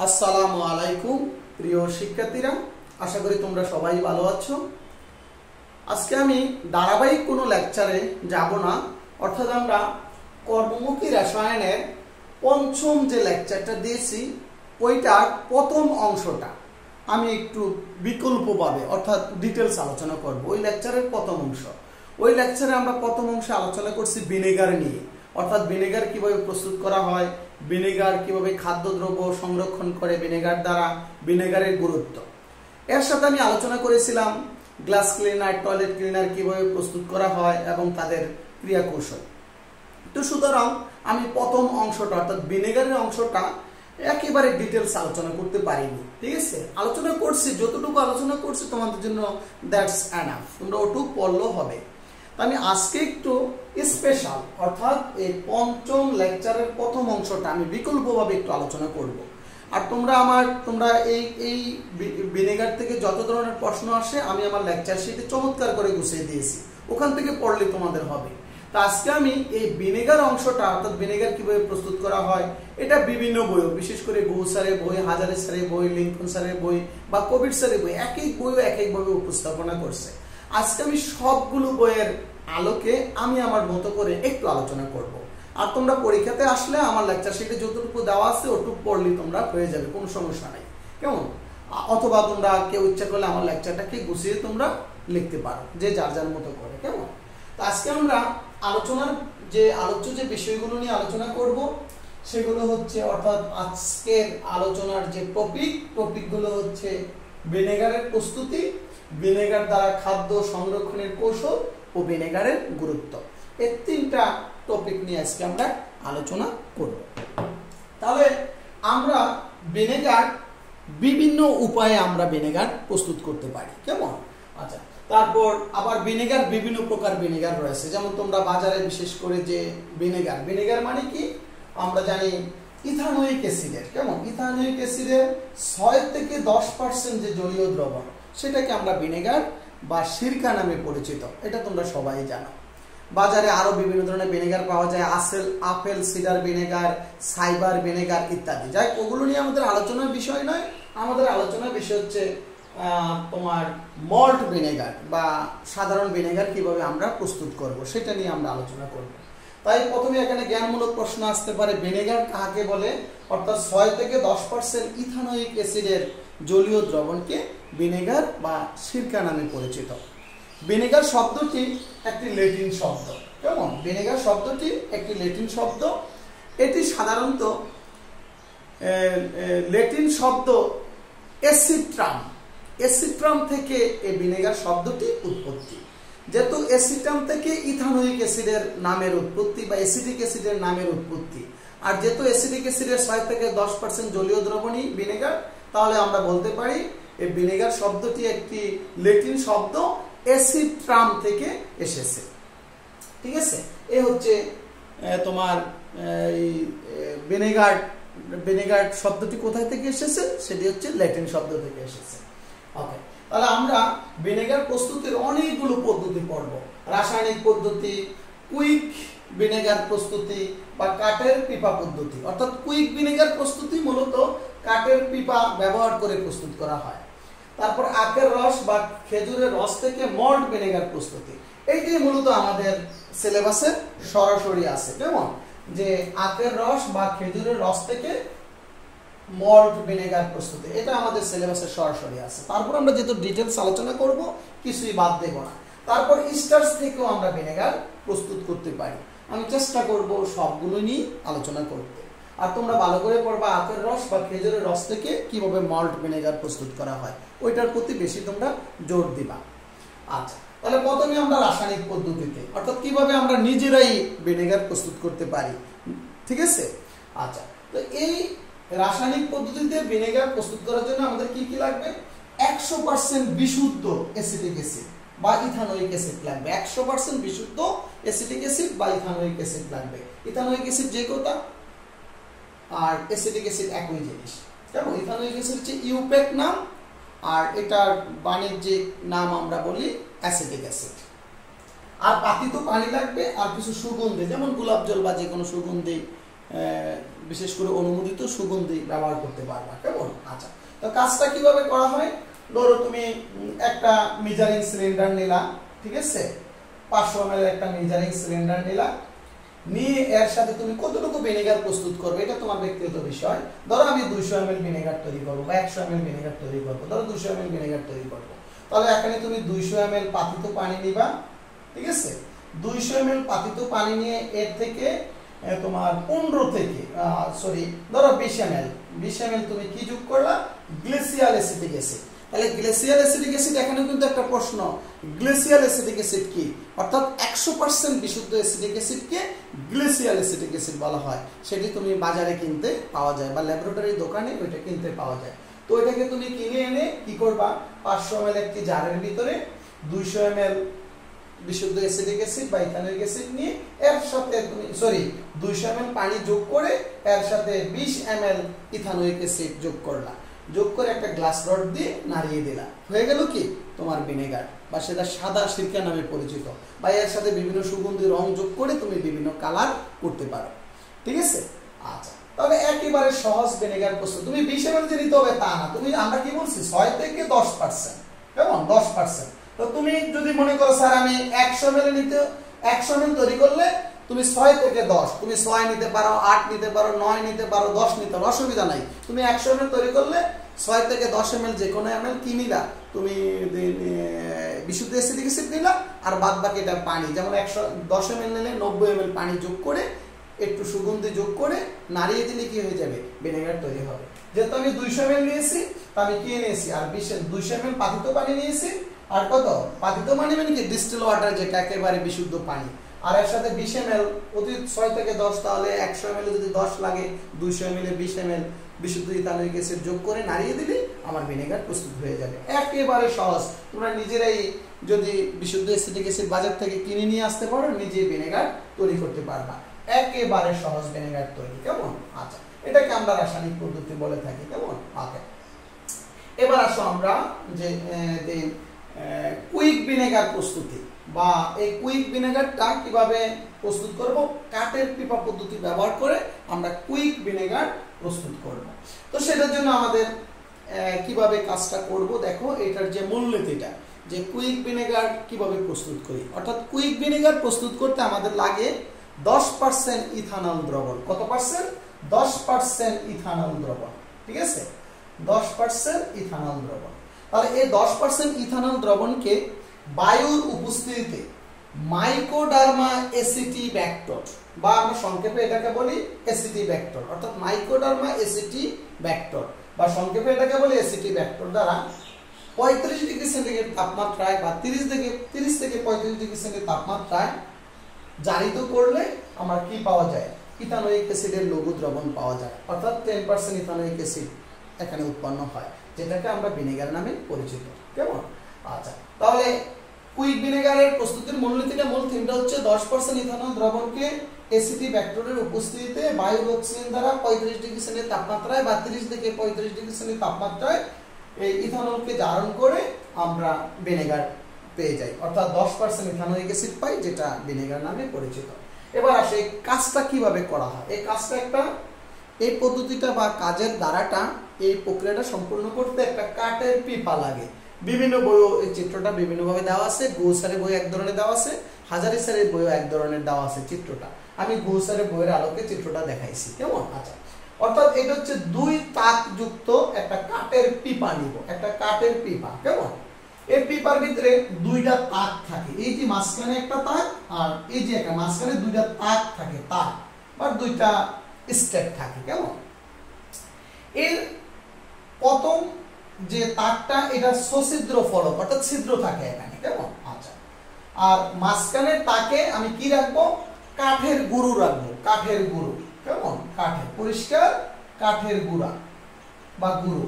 আসসালামু আলাইকুম প্রিয় শিক্ষার্থীরা, আশা করি তোমরা সবাই ভালো আছো। আজকে আমি ধারাবাহিক কোনো লেকচারে যাব না, অর্থাৎ আমরা কর্মমুখী রসায়নের পঞ্চম যে লেকচারটা দিয়েছি ওইটার প্রথম অংশটা আমি একটু বিকল্পভাবে অর্থাৎ ডিটেলস আলোচনা করব। ওই লেকচারের প্রথম অংশ, ওই লেকচারে আমরা প্রথম অংশে আলোচনা করছি ভিনেগার নিয়ে, অর্থাৎ ভিনেগার কিভাবে প্রস্তুত করা হয়, ভিনেগার কিভাবে খাদ্যদ্রব্য সংরক্ষণ করে ভিনেগার দ্বারা, ভিনেগারের গুরুত্ব। এর সাথে আমি আলোচনা করেছিলাম গ্লাস ক্লিনার, টয়লেট ক্লিনার কিভাবে প্রস্তুত করা হয় এবং তাদের ক্রিয়া কৌশল। তো সুতরাং আমি প্রথম অংশটা অর্থাৎ ভিনেগারের অংশটা একেবারে ডিটেলস আলোচনা করতে পারিনি, ঠিক আছে। আলোচনা করছি, যতটুকু আলোচনা করছি তোমাদের জন্য দ্যাটস এনাফ, তোমরা ওটুকু পড়লেও হবে। আমি আজকে একটু স্পেশাল অর্থাৎ এই পঞ্চম লেকচারের প্রথম অংশটা আমি বিকল্পভাবে একটু আলোচনা করব। আর তোমরা এই ভিনেগার থেকে যত ধরনের প্রশ্ন আসে আমি আমার লেকচার শিটে চমৎকার করে গুছিয়ে দিয়েছি, ওখান থেকে পড়লে তোমাদের হবে। তা আজকে আমি এই ভিনেগার অংশটা অর্থাৎ ভিনেগার কিভাবে প্রস্তুত করা হয় এটা বিভিন্ন বই, বিশেষ করে বহু স্যারের বই, হাজারি স্যারের বই, লিঙ্কন স্যারের বই বা কবির স্যারের বই, এক এক বইও এক একভাবে উপস্থাপনা করছে। আজকে আমি সবগুলো বইয়ের আলোকে আমি আমার মতো করে একটু আলোচনা করব। আর তোমরা পরীক্ষাতে আসলে আমার লেকচার শিটে যতটুকু দেওয়া আছে ওটুকু পড়লে তোমরা হয়ে যাবে, কোনো সমস্যা নাই, কেমন? অথবা তোমরা কেউ ইচ্ছা করলে আমার লেকচারটাকে গুছিয়ে তোমরা লিখতে পারো, যে যার যার মতো করে, কেমন? তো আজকে আমরা আলোচ্য যে বিষয়গুলো নিয়ে আলোচনা করব সেগুলো হচ্ছে, অর্থাৎ আজকের আলোচনার যে টপিকগুলো হচ্ছে ভিনেগারের প্রস্তুতি, ভিনেগার দ্বারা খাদ্য সংরক্ষণের কৌশল ও ভিনেগারের গুরুত্ব। এই তিনটা টপিক নিয়ে আজকে আমরা আলোচনা করব। তাহলে আমরা ভিনেগার বিভিন্ন উপায়ে আমরা ভিনেগার প্রস্তুত করতে পারি, কেমন? আচ্ছা, তারপর আবার ভিনেগার বিভিন্ন প্রকার ভিনেগার রয়েছে, যেমন তোমরা বাজারে বিশেষ করে যে ভিনেগার মানে কি আমরা জানি ইথানোয়িক অ্যাসিডের, কেমন? ইথানোয়িক অ্যাসিডের 6 থেকে 10% যে জলীয় দ্রবণ সেটাকে আমরা ভিনেগার বা সিরকা নামে পরিচিত, এটা তোমরা সবাই জানো। বাজারে আরো বিভিন্ন ধরনের ভিনেগার পাওয়া যায়, apple cider vinegar, cyber vinegar ইত্যাদি। যাই ওগুলো নিয়ে আমাদের আলোচনার বিষয় নয়, আমাদের আলোচনার বিষয় হচ্ছে তোমার মল্ট ভিনেগার বা সাধারণ ভিনেগার কিভাবে আমরা প্রস্তুত করব সেটা নিয়ে আমরা আলোচনা করব। তাই প্রথমে এখানে জ্ঞানমূলক প্রশ্ন আসতে পারে, ভিনেগার কাকে বলে? অর্থাৎ 6 থেকে 10% ইথানোয়িক অ্যাসিডের জলীয় দ্রবণকে ভিনেগার বা সিরকা নামে পরিচিত। ভিনেগার শব্দটি একটি ল্যাটিন শব্দ, কেমন? ভিনেগার শব্দটি একটি ল্যাটিন শব্দ। এটি সাধারণত ল্যাটিন শব্দ অ্যাসিট্রাম থেকে এই ভিনেগার শব্দটি উৎপত্তি। যেহেতু অ্যাসিটাম থেকে ইথানোয়িক অ্যাসিডের নামের উৎপত্তি বা অ্যাসিটিক অ্যাসিডের নামের উৎপত্তি, আর যেহেতু অ্যাসিটিক অ্যাসিডের 6 থেকে 10% জলীয় দ্রবণই ভিনেগার, তাহলে আমরা বলতে পারি এই ভিনেগার শব্দটি একটি ল্যাটিন শব্দ অ্যাসিট্রাম থেকে এসেছে, ঠিক আছে। এ হচ্ছে তোমার এই ভিনেগার শব্দটি কোথায় থেকে এসেছে, সেটি হচ্ছে ল্যাটিন শব্দ থেকে এসেছে। ওকে, তাহলে আমরা ভিনেগার প্রস্তুতির অনেকগুলো পদ্ধতি পড়ব। রাসায়নিক পদ্ধতি, কুইক ভিনেগার প্রস্তুতি বা কাঠের পিপা পদ্ধতি। অর্থাৎ কুইক ভিনেগার প্রস্তুতি মূলত কাঠের পিপা ব্যবহার করে প্রস্তুত করা হয়। তারপর আখের রস বা খেজুরের রস থেকে মল্ট ভিনেগার প্রস্তুতি, এইটি মূলত আমাদের সিলেবাসে সরাসরি আছে, কেমন? যে আখের রস বা খেজুরের রস থেকে মল্ট ভিনেগার প্রস্তুতি, এটা আমাদের সিলেবাসে সরাসরি আছে। তারপর আমরা যেহেতু ডিটেলস আলোচনা করব, কিছুই বাদ দেব না। তারপর স্টার্চ থেকেও আমরা ভিনেগার প্রস্তুত করতে পারি। আমি চেষ্টা করব সবগুলো নিয়ে আলোচনা করতে। আর তোমরা ভালো করে পড়বা আখের রস বা খেজুরের রস থেকে কিভাবে মল্ট ভিনেগার প্রস্তুত করা হয়, ওইটার প্রতি বেশি তোমরা জোর দিবা। আচ্ছা, তাহলে প্রথমে আমরা রাসায়নিক পদ্ধতিতে, অর্থাৎ কিভাবে আমরা নিজেরাই ভিনেগার প্রস্তুত করতে পারি, ঠিক আছে। আচ্ছা, তো এই রাসায়নিক পদ্ধতিতে ভিনেগার প্রস্তুত করার জন্য আমাদের কি কি লাগবে? 100% বিশুদ্ধ অ্যাসিটিক অ্যাসিড বা ইথানোয়িক অ্যাসিড লাগবে। 100% বিশুদ্ধ অ্যাসিটিক অ্যাসিড বা ইথানোয়িক অ্যাসিড লাগবে। ইথানোয়িক অ্যাসিড যে কথা আর অ্যাসিটিক অ্যাসিড একই জিনিস, কেমন? ইথানোয়িক অ্যাসিড হচ্ছে ইউপেক নাম, আর এটার বাণিজ্যিক নাম আমরা বলি অ্যাসিটিক অ্যাসিড। আর পাতিত পানি লাগবে, আর কিছু সুগন্ধি, যেমন গোলাপ জল বা যে কোনো সুগন্ধি বিশেষ করে অনুমোদিত সুগন্ধি ব্যবহার করতে পারবা। কেমন? আচ্ছা, তো কাজটা কিভাবে করা হয়? ধরো তুমি একটা মেজারিং সিলিন্ডার নিলা, ঠিক আছে, 500 ml একটা মেজারিং সিলিন্ডার নিলা, নিয়ে এর সাথে তুমি কতটুকু ভিনেগার প্রস্তুত করবে এটা তোমার ব্যক্তিগত বিষয়। ধরো আমি 200 ml ভিনেগার তৈরি করবো বা 100 ml ভিনেগার তৈরি করবো, ধরো 200 ml ভিনেগার তৈরি করবো, তাহলে এখানে তুমি 200 ml পাতিত পানি নিবা, ঠিক আছে। 200 ml পাতিত পানি নিয়ে এর থেকে তোমার 15 থেকে ধরো 20 ml তুমি কি যোগ করলা? গ্লিসিয়াল অ্যাসিটিক অ্যাসিড। তাহলে গ্লিসিয়াল অ্যাসিটিক অ্যাসিড, এখানে কিন্তু একটা প্রশ্ন, গ্লিসিয়াল অ্যাসিটিক অ্যাসিড কি? অর্থাৎ 100% বিশুদ্ধ অ্যাসিটিক অ্যাসিডকে গ্লিসিয়াল অ্যাসিটিক অ্যাসিড বলা হয়। সেটি তুমি বাজারে কিনতে পাওয়া যায় বা ল্যাবরেটরির দোকানে ওইটা কিনতে পাওয়া যায়। তো এটাকে তুমি কিনে এনে কি করবা? 500 ml একটি জারের ভিতরে 200 ml বিশুদ্ধ অ্যাসিটিক অ্যাসিড বা ইথানোয়িক অ্যাসিড নিয়ে এর সাথে তুমি 200 ml পানি যোগ করে এর সাথে 20 ml ইথানোয়িক অ্যাসিড যোগ করলা, যোগ করে একটা গ্লাস রড দিয়ে নাড়িয়ে দিলা, হয়ে গেল কি তোমার ভিনেগার, বা সেটা সাদা সিরকা নামে পরিচিত। বা এর সাথে বিভিন্ন সুগন্ধি রং যোগ করে তুমি বিভিন্ন কালার করতে পারো, ঠিক আছে। আচ্ছা, তাহলে একেবারে সহজ ভিনেগার প্রস্তুত। তুমি 20 ml যে নিতে হবে তা না, তুমি আমরা কি বলছি 6 থেকে 10%, কেমন? 10%। তো তুমি যদি মনে করো স্যার আমি 100 ml নিতে, 100 ml তৈরি করলে তুমি 6 থেকে 10, তুমি 6 নিতে পারো, 8 নিতে পারো, 9 নিতে পারো, 10 নিতে পারো, অসুবিধা নাই। তুমি 100 ml তৈরি করলে 6 থেকে 10 ml যে কোনো ml কি নিলা, তুমি বিশুদ্ধ অ্যাসিটিক অ্যাসিড নিলা, আর বাদ বাকি এটা পানি, যেমন 110 ml নিলে 90 ml পানি যোগ করে একটু সুগন্ধি যোগ করে নাড়িয়ে দিলে কি হয়ে যাবে? ভিনেগার তৈরি হবে। যেহেতু আমি 200 ml নিয়েছি, তা আমি কি নিয়েছি? আর 200 ml পাতিত পানি নিয়েছি, আর কত? পাতিত পানি মানে কি? ডিস্টিল ওয়াটার, যেটা একেবারে বিশুদ্ধ পানি। আর এর সাথে 20 ml, অতি 6 থেকে 10, তাহলে 100 ml যদি 10 লাগে, 200 ml 20 ml বিশুদ্ধ ইথানোয়িক অ্যাসিড যোগ করে নাড়িয়ে দিলে আমার ভিনেগার প্রস্তুত হয়ে যাবে। একেবারে সহজ। তোমরা নিজেরাই যদি বিশুদ্ধ অ্যাসিটিক অ্যাসিড বাজার থেকে কিনে নিয়ে আসতে পারো, নিজেই ভিনেগার তৈরি করতে পারবা। একেবারে সহজ ভিনেগার তৈরি, কেমন? আচ্ছা, এটাকে আমরা রাসায়নিক পদ্ধতি বলে থাকি, কেমন? ওকে, এবার আসো আমরা যে কুইক ভিনেগার প্রস্তুতি বা এই কুইক ভিনেগারটা কিভাবে প্রস্তুত করব? কাঠের পিপা পদ্ধতি ব্যবহার করে আমরা কুইক ভিনেগার প্রস্তুত করব। তো সেটার জন্য আমাদের কিভাবে কাজটা করব, দেখো এটার যে মূলনীতিটা, যে কুইক ভিনেগার কিভাবে প্রস্তুত করি। অর্থাৎ কুইক ভিনেগার প্রস্তুত করতে আমাদের লাগে 10% ইথানল দ্রবণ। কত পার্সেন্ট? 10% ইথানল দ্রবণ, ঠিক আছে, 10% ইথানল দ্রবণ। তাহলে এই 10% ইথানল দ্রবণকে বায়ুর উপস্থিতিতে মাইকোডার্মা অ্যাসিটিব্যাক্টর, বা আমরা সংক্ষেপে এটাকে বলি অ্যাসিটিব্যাক্টর, অর্থাৎ মাইকোডার্মা অ্যাসিটিব্যাক্টর বা সংক্ষেপে এটাকে বলি অ্যাসিটিব্যাক্টর দ্বারা 35 ডিগ্রি সেন্টিগ্রেড তাপমাত্রায় বা 30 থেকে 35 ডিগ্রি সেন্টিগ্রেড তাপমাত্রায় জারিত করলে আমার কি পাওয়া যায়? ইথানোয়িক অ্যাসিডের লঘু দ্রবণ পাওয়া যায়। অর্থাৎ 10% ইথানোয়িক অ্যাসিড এখানে উৎপন্ন হয়, যেটাকে আমরা ভিনেগার নামে পরিচিত, কেমন? আচ্ছা, তাহলে কুইক ভিনেগারের প্রস্তুতির মূলনীতিটা, মূল থিমটা হচ্ছে 10% ইথানল দ্রবণকে অ্যাসিটিব্যাক্টরের উপস্থিতিতে বায়ুর অক্সিজেন দ্বারা 35 ডিগ্রি সেন্টিগ্রেড তাপমাত্রায় বা 30 থেকে 35 ডিগ্রি সেন্টিগ্রেড তাপমাত্রায় এই ইথানলকে জারণ করে আমরা ভিনেগার পেয়ে যাই। অর্থাৎ 10% ইথানোয়িক অ্যাসিড পাই, যেটা ভিনেগার নামে পরিচিত। এবার আসে কাজটা কিভাবে করা হয়। এই কাজটা এই পদ্ধতিটা বা কাজের দ্বারাটা, এই প্রক্রিয়াটা সম্পূর্ণ করতে একটা কাঠের পিপা লাগে। বিভিন্ন বইও এই চিত্রটা বিভিন্নভাবে দেওয়া আছে। গৌসারের বই এক ধরনের দেওয়া আছে, হাজারি স্যারের বইও এক ধরনের দেওয়া আছে চিত্রটা। আমি গৌসারের বইয়ের আলোকে চিত্রটা দেখাইছি, কেমন? আচ্ছা, অর্থাৎ এটা হচ্ছে 2 তাক যুক্ত একটা কাঠের পিপা নিব, একটা কাঠের পিপা, কেমন? এই পিপার ভিতরে 2টা তাক থাকে, এই যে মাঝখানে একটা তাক আর এই যে একটা মাঝখানে 2টা তাক থাকে, তাক বা 2টা স্টেপ থাকে, কেমন? এর প্রথম যে তাকটা, এটা সছিদ্র ফলক, অর্থাৎ ছিদ্র থাকে এখানে, কেমন? আচ্ছা, আর মাঝখানের তাকে আমি কি রাখবো? কাঠের গুঁড়ো রাখবো, কাঠের গুঁড়ো, কেমন? কাঠের পরিষ্কার কাঠের গুঁড়া বা গুঁড়ো,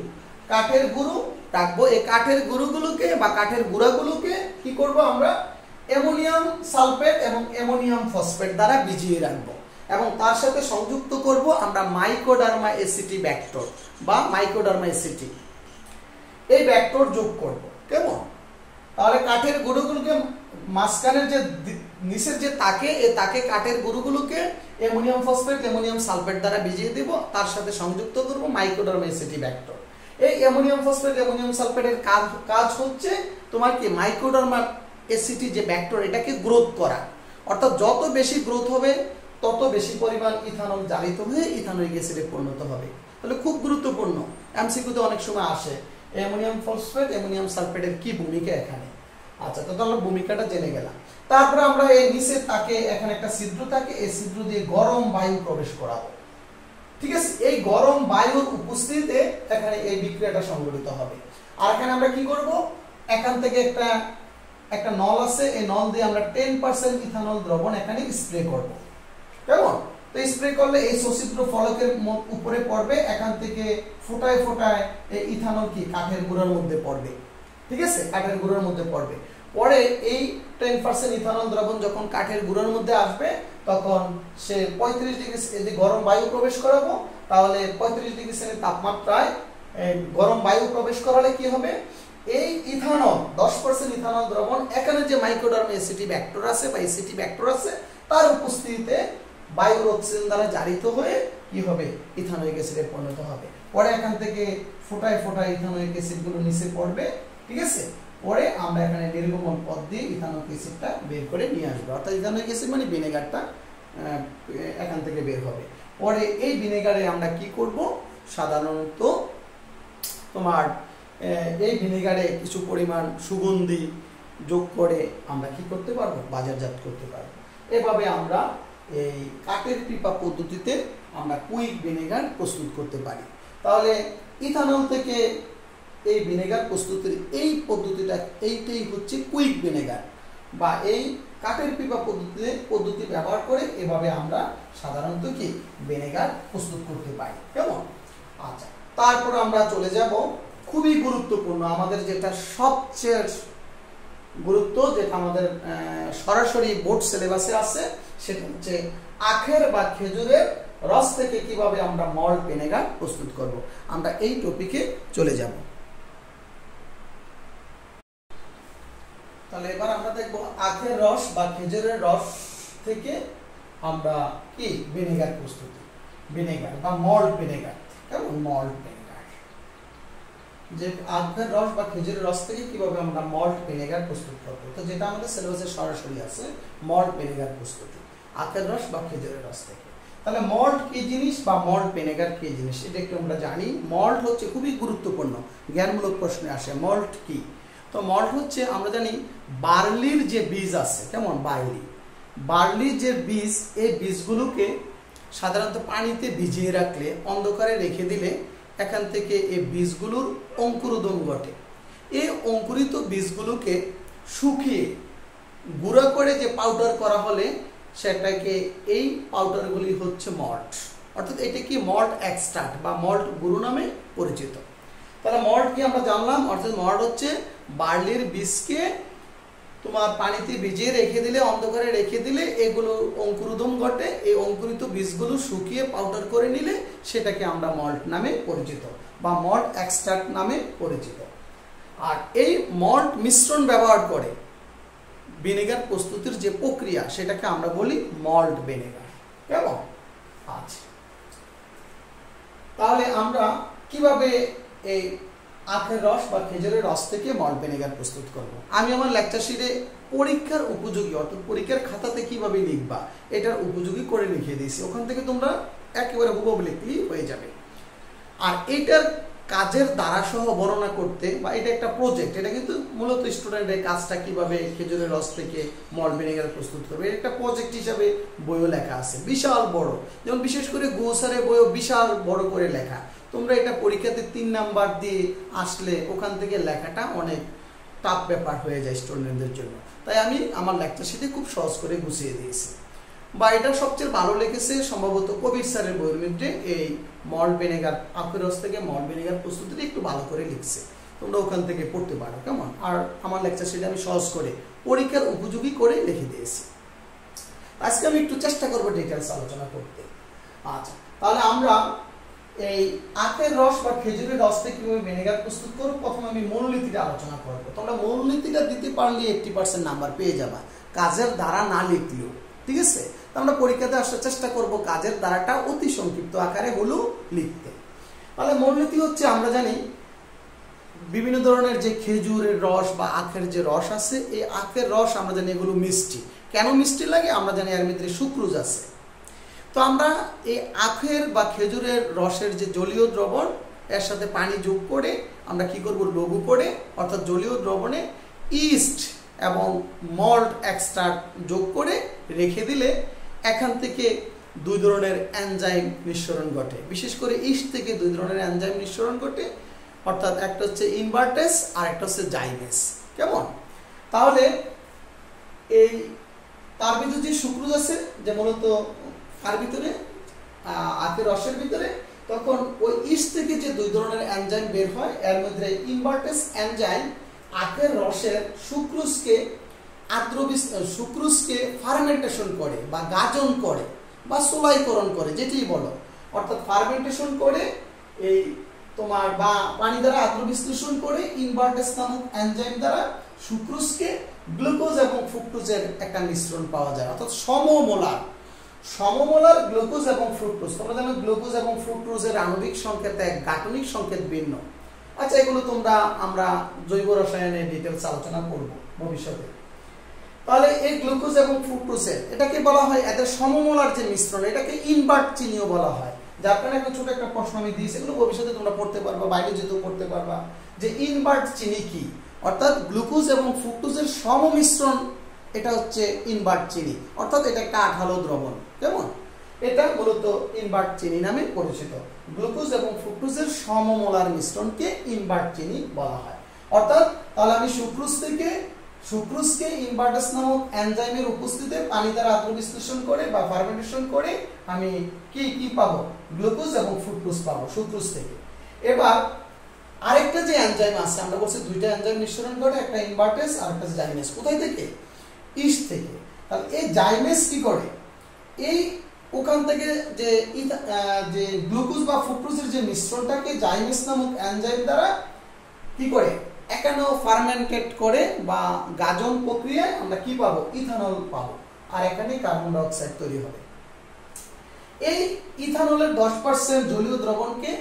কাঠের গুঁড়ো রাখবো। এই কাঠের গুঁড়োগুলোকে বা কাঠের গুঁড়াগুলোকে কি করব আমরা? অ্যামোনিয়াম সালফেট এবং অ্যামোনিয়াম ফসফেট দ্বারা ভিজিয়ে রাখবো এবং তার সাথে সংযুক্ত করব আমরা মাইকোডার্মা অ্যাসিটিব্যাক্টর বা মাইকোডার্মা অ্যাসিটি, এই ব্যাক্টর যোগ করব, কেমন? তাহলে কাঠের গুঁড়োগুলোকে মাঝখানের যে নিচের যে তাকে, এই তাকে কাঠের গুঁড়োগুলোকে অ্যামোনিয়াম ফসফেট অ্যামোনিয়াম সালফেট দ্বারা ভিজিয়ে দেব, তার সাথে সংযুক্ত করব মাইক্রোডার্মা অ্যাসিটিব্যাক্টর। এই অ্যামোনিয়াম ফসফেট অ্যামোনিয়াম সালফেটের কাজ হচ্ছে তোমার কি মাইক্রোডার্মা অ্যাসিটি যে ব্যাক্টর এটাকে গ্রোথ করা, অর্থাৎ যত বেশি গ্রোথ হবে তত বেশি পরিমাণ ইথানল জারিত হয়ে ইথানোয়িক অ্যাসিডে পরিণত হবে। তাহলে খুব গুরুত্বপূর্ণ, এমসিকিউতে অনেক সময় আসে অ্যামোনিয়াম ফসফেট অ্যামোনিয়াম সালফেটের কি ভূমিকা এখানে। আচ্ছা, তো আমরা ভূমিকাটা জেনে গেলাম। তারপরে আমরা এই নিচে তাকে এখানে একটা ছিদ্র থাকে, এই ছিদ্র দিয়ে গরম বায়ু প্রবেশ করাবো। ঠিক আছে, এই গরম বায়ুর উপস্থিতিতে এখানে এই বিক্রিয়াটা সংঘটিত হবে। আর এখানে আমরা কি করব, এখান থেকে একটা নল আছে, এই নল দিয়ে আমরা 10% ইথানল দ্রবণ এখানে স্প্রে করব। কেমন? তো স্প্রে করলে এই সছিদ্র ফলকের উপরে পড়বে, এখান থেকে ফোটায় ফোটায় এই ইথানল কি কাঠের গুঁড়ার মধ্যে পড়বে। ঠিক আছে, কাঠের গুঁড়ার মধ্যে পড়বে। পরে এই 10% ইথানল দ্রবণ যখন কাঠের গুঁড়ার মধ্যে আসবে তখন সে 35 ডিগ্রি, যদি গরম বায়ু প্রবেশ করাবো তাহলে 35 ডিগ্রি সেন্টিগ্রেড তাপমাত্রায় গরম বায়ু প্রবেশ করালে কি হবে, এই ইথানল 10% ইথানল দ্রবণ এখানে যে মাইক্রোডার্মা অ্যাসিটিব্যাক্টর আছে বা অ্যাসিটিব্যাক্টর আছে তার উপস্থিতিতে বায়ুর অক্সিজেন দ্বারা জারিত হয়ে কি হবে, ইথানোয়িক অ্যাসিডে পরিণত হবে। পরে এখান থেকে ফোটায় ফোটায় ইথানোয়িক অ্যাসিড গুলো নিচে পড়বে। ঠিক আছে, পরে আমরা এখানে নির্গমন পথ দিয়ে ইথানোয়িক অ্যাসিডটা বের করে নিয়ে আসবো, অর্থাৎ ইথানোয়িক অ্যাসিড মানে ভিনেগারটা এখান থেকে বের হবে। পরে এই ভিনেগারে আমরা কি করব, সাধারণত তোমার এই ভিনেগারে কিছু পরিমাণ সুগন্ধি যোগ করে আমরা কি করতে পারবো, বাজারজাত করতে পারবো। এভাবে আমরা এই কাঠের পিপা পদ্ধতিতে আমরা কুইক ভিনেগার প্রস্তুত করতে পারি। তাহলে ইথানল থেকে এই ভিনেগার প্রস্তুতের এই পদ্ধতিটা, এইটাই হচ্ছে কুইক ভিনেগার বা এই কাঠের পিপা পদ্ধতি ব্যবহার করে এভাবে আমরা সাধারণত কি ভিনেগার প্রস্তুত করতে পারি। কেমন? আচ্ছা, তারপর আমরা চলে যাব খুবই গুরুত্বপূর্ণ, আমাদের যেটা সবচেয়ে গুরুত্ব, যেটা আমাদের সরাসরি বোর্ড সিলেবাসে আছে, সেটা হচ্ছে আখের বা খেজুরের রস থেকে কিভাবে আমরা মল্ট ভিনেগার প্রস্তুত করব। আমরা এই টপিকে চলে যাব। তাহলে এবার আমরা দেখব আখের রস বা খেজুরের রস থেকে আমরা কি ভিনেগার প্রস্তুতি, ভিনেগার বা মল্ট ভিনেগার। কেমন? মল্ট ভিনেগার, যে আখের রস বা খেজুরের রস থেকে কিভাবে আমরা মল্ট ভিনেগার প্রস্তুত করব। তো যেটা আমাদের সিলেবাসে সরাসরি আছে মল্ট ভিনেগার প্রস্তুতি আখের রস বা খেজুরের রস থেকে। তাহলে মল্ট কি জিনিস বা মল্ট ভিনেগার কি জিনিস এটা একটু আমরা জানি। মল্ট হচ্ছে খুবই গুরুত্বপূর্ণ, জ্ঞানমূলক প্রশ্নে আসে মল্ট কি। তো মল্ট হচ্ছে আমরা জানি বার্লির যে বীজ আছে, কেমন, বার্লির যে বীজ, এই বীজগুলোকে সাধারণত পানিতে ভিজিয়ে রাখলে, অন্ধকারে রেখে দিলে এখান থেকে এই বীজগুলোর অঙ্কুরোদন ঘটে। এই অঙ্কুরিত বীজগুলোকে শুকিয়ে গুঁড়া করে যে পাউডার করা হলে সেটাকে, এই পাউডারগুলি হচ্ছে মল্ট, অর্থাৎ এটা কি মল্ট এক্সট্রাক্ট বা মল্ট গুঁড়ো নামে পরিচিত। তাহলে মল্ট কি আমরা জানলাম, অর্থাৎ মল্ট হচ্ছে বার্লির বীজকে তোমার পানিতে ভিজিয়ে রেখে দিলে, অন্ধকারে রেখে দিলে এগুলো অঙ্কুরোদন ঘটে, এই অঙ্কুরিত বীজগুলো শুকিয়ে পাউডার করে নিলে সেটাকে আমরা মল্ট নামে পরিচিত বা মল্ট এক্সট্রাক্ট নামে পরিচিত। আর এই মল্ট মিশ্রণ ব্যবহার করে ভিনেগার প্রস্তুতির যে প্রক্রিয়া সেটাকে আমরা বলি মল্ট ভিনেগার। কেমন? আচ্ছা, তাহলে আমরা কিভাবে এই আখের রস বা খেজুরের রস থেকে মল্ট ভিনেগার প্রস্তুত করব। আমি আমার লেকচার শিটে পরীক্ষার উপযোগী, অর্থাৎ পরীক্ষার খাতাতে কিভাবে লিখবা এটার উপযোগী করে লিখে দিয়েছি, ওখান থেকে তোমরা একেবারে হুবহু লিখলেই হয়ে যাবে। আর এইটার কাজের দ্বারা সহ বর্ণনা করতে, বা এটা একটা প্রজেক্ট, এটা কিন্তু মূলত স্টুডেন্টের কাজটা কিভাবে খেজুরের রস থেকে মল্ট ভিনেগার প্রস্তুত করবে একটা প্রজেক্ট হিসাবে বইও লেখা আছে, বিশাল বড়, যেমন বিশেষ করে গোসারের বইও বিশাল বড় করে লেখা। তোমরা এটা পরীক্ষাতে 3 নাম্বার দিয়ে আসলে ওখান থেকে লেখাটা অনেক টাফ ব্যাপার হয়ে যায় স্টুডেন্টদের জন্য, তাই আমি আমার লেকচার শিটে খুব সহজ করে গুছিয়ে দিয়েছি। বা এটা সবচেয়ে ভালো লেগেছে সম্ভবত কবির স্যারের বইয়ের মধ্যে এই মল্ট ভিনেগার, আখের রস থেকে মল্ট ভিনেগার প্রস্তুতিটা একটু ভালো করে লিখছে, তোমরা ওখান থেকে পড়তে পারো। কেমন? আর আমার লেকচার শিটে আমি সহজ করে পরীক্ষার উপযোগী করে লিখে দিয়েছি। আজকে আমি একটু চেষ্টা করবো ডিটেলস আলোচনা করতে। আচ্ছা, তাহলে আমরা এই আখের রস বা খেজুরের রস থেকে কিভাবে ভিনেগার প্রস্তুত করব, প্রথমে আমি মূলনীতিটা আলোচনা করব। তোমরা মূলনীতিটা দিতে পারলে 80% নাম্বার পেয়ে যাবা, কাজের দ্বারা না লিখলেও। ঠিক আছে? আমরা পরীক্ষাতে আসার চেষ্টা করব কাজের দ্বারাটা অতি সংক্ষিপ্ত আকারে হলো লিখতে। তাহলে মূলনীতি হচ্ছে আমরা জানি বিভিন্ন ধরনের যে খেজুরের রস বা আখের যে রস আছে, এই আখের রস আমরা জানি এগুলো মিষ্টি। কেন মিষ্টি লাগে? আমরা জানি এর ভিতরে সুক্রোজ আছে। তো আমরা এই আখের বা খেজুরের রসের যে জলীয় দ্রবণ, এর সাথে পানি যোগ করে আমরা কি করব, লঘু করে, অর্থাৎ জলীয় দ্রবণে ইস্ট এবং মল্ট এক্সট্রাক্ট যোগ করে রেখে দিলে এখান থেকে দুই ধরনের এনজাইম নিঃসরণ ঘটে। বিশেষ করে ইস্ট থেকে দুই ধরনের এনজাইম নিঃসরণ ঘটে, অর্থাৎ একটা হচ্ছে ইনভার্টেস আর একটা হচ্ছে জাইমেস। কেমন? তাহলে এই তার ভিতরে যে সুক্রোজ আছে, যে মূলত কার ভিতরে, আখের রসের ভিতরে, তখন ওই ইস্ট থেকে যে দুই ধরনের এনজাইম বের হয়, এর মধ্যে ইনভার্টেস এনজাইম আখের রসের সুক্রোজকে ফার্মেন্টেশন করে বা গাজন করে বা সোলাইকরণ করে, যেটাই বলো, অর্থাৎ ফার্মেন্টেশন করে এই তোমার বা পানি দ্বারা আদ্র বিশ্লেষণ করে ইনভার্টেস নামক এনজাইম দ্বারা সুক্রোজকে গ্লুকোজ এবং ফ্রুক্টোজের একটা মিশ্রণ পাওয়া যায়, অর্থাৎ সমমোলার গ্লুকোজ এবং ফ্রুক্টোজ। তোমরা জানো গ্লুকোজ এবং ফ্রুক্টোজের আণবিক সংকেত এক, গাঠনিক সংকেত ভিন্ন। আচ্ছা, এগুলো আমরা জৈব রসায়নের ডিটেইলস আলোচনা করব ভবিষ্যতে। তাহলে এই গ্লুকোজ এবং ফ্রুক্টোজের এটাকে বলা হয়, এদের সমমোলার যে মিশ্রণ, এটাকে ইনভার্ট চিনিও বলা হয়। যার কারণে একটা ছোট একটা প্রশ্ন আমি দিয়েছি, এগুলো ভবিষ্যতে তোমরা পড়তে পারবা, বায়োলজিতেও পড়তে পারবা, যে ইনভার্ট চিনি কি, অর্থাৎ গ্লুকোজ এবং ফ্রুক্টোজের সমমিশ্রণ, এটা হচ্ছে ইনভার্ট চিনি, অর্থাৎ এটা একটা আঠালো দ্রবণ। কেমন? এটা মূলত ইনভার্ট চিনি নামে পরিচিত। গ্লুকোজ এবং ফ্রুক্টোজের সমমোলার মিশ্রণকে ইনভার্ট চিনি বলা হয়। অর্থাৎ তাহলে আমি সুক্রোজকে ইনভার্টেস নামক এনজাইমের উপস্থিতিতে পানি দ্বারা আদ্র বিশ্লেষণ করে বা ফার্মেন্টেশন করে আমি কি পাবো, গ্লুকোজ এবং ফ্রুক্টোজ পাবো সুক্রোজ থেকে। এবার আরেকটা যে এনজাইম আছে, আমরা বলছি দুইটা এনজাইম নিঃসরণ করে, একটা ইনভার্টেস আর একটা জাইমেস। কোথায় থেকে? ইস্ট থেকে। তাহলে এই জাইমেস কি করে, এই ওখান থেকে যে গ্লুকোজ বা ফ্রুক্টোজের যে মিশ্রণটাকে জাইমেস নামক এনজাইম দ্বারা কি করে, এখানে ফার্মেন্টেড করে বা গাজন প্রক্রিয়ায় আমরা কি পাবো, ইথানল পাবো, আর এখানে কার্বন ডাই অক্সাইড তৈরি হবে। এই ইথানলের 10% জলীয় দ্রবণকে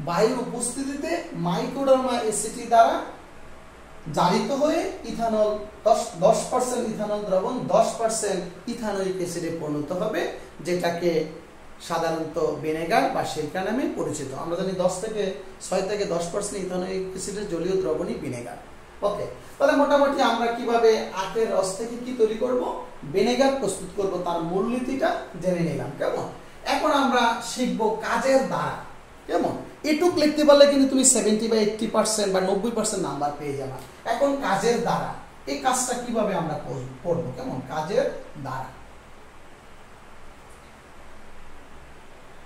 বায়ুর উপস্থিতিতে মাইক্রোডার্মা এসিটি দ্বারা জারিত হয়ে ইথানল 10% ইথানল দ্রবণ 10% ইথানোয়িক অ্যাসিডে পরিণত হবে, যেটাকে সাধারণত ভিনেগার বা সিরকা নামে পরিচিত। আমরা জানি 6 থেকে 10% ইথানোয়িক অ্যাসিডের জলীয় দ্রবণই ভিনেগার। ওকে, তাহলে মোটামুটি আমরা কিভাবে আখের রস থেকে কি তৈরি করব, ভিনেগার প্রস্তুত করব, তার মূলনীতিটা জেনে নিলাম। কেমন? এখন আমরা শিখব কাজের দ্বারা। কেমন? এটুক লিখতে পারলে কিন্তু তুমি 70 বা 80% বা 90% নাম্বার পেয়ে যাবে। এখন কাজের দ্বারা, এই কাজটা কিভাবে আমরা করব? কেমন? কাজের দ্বারা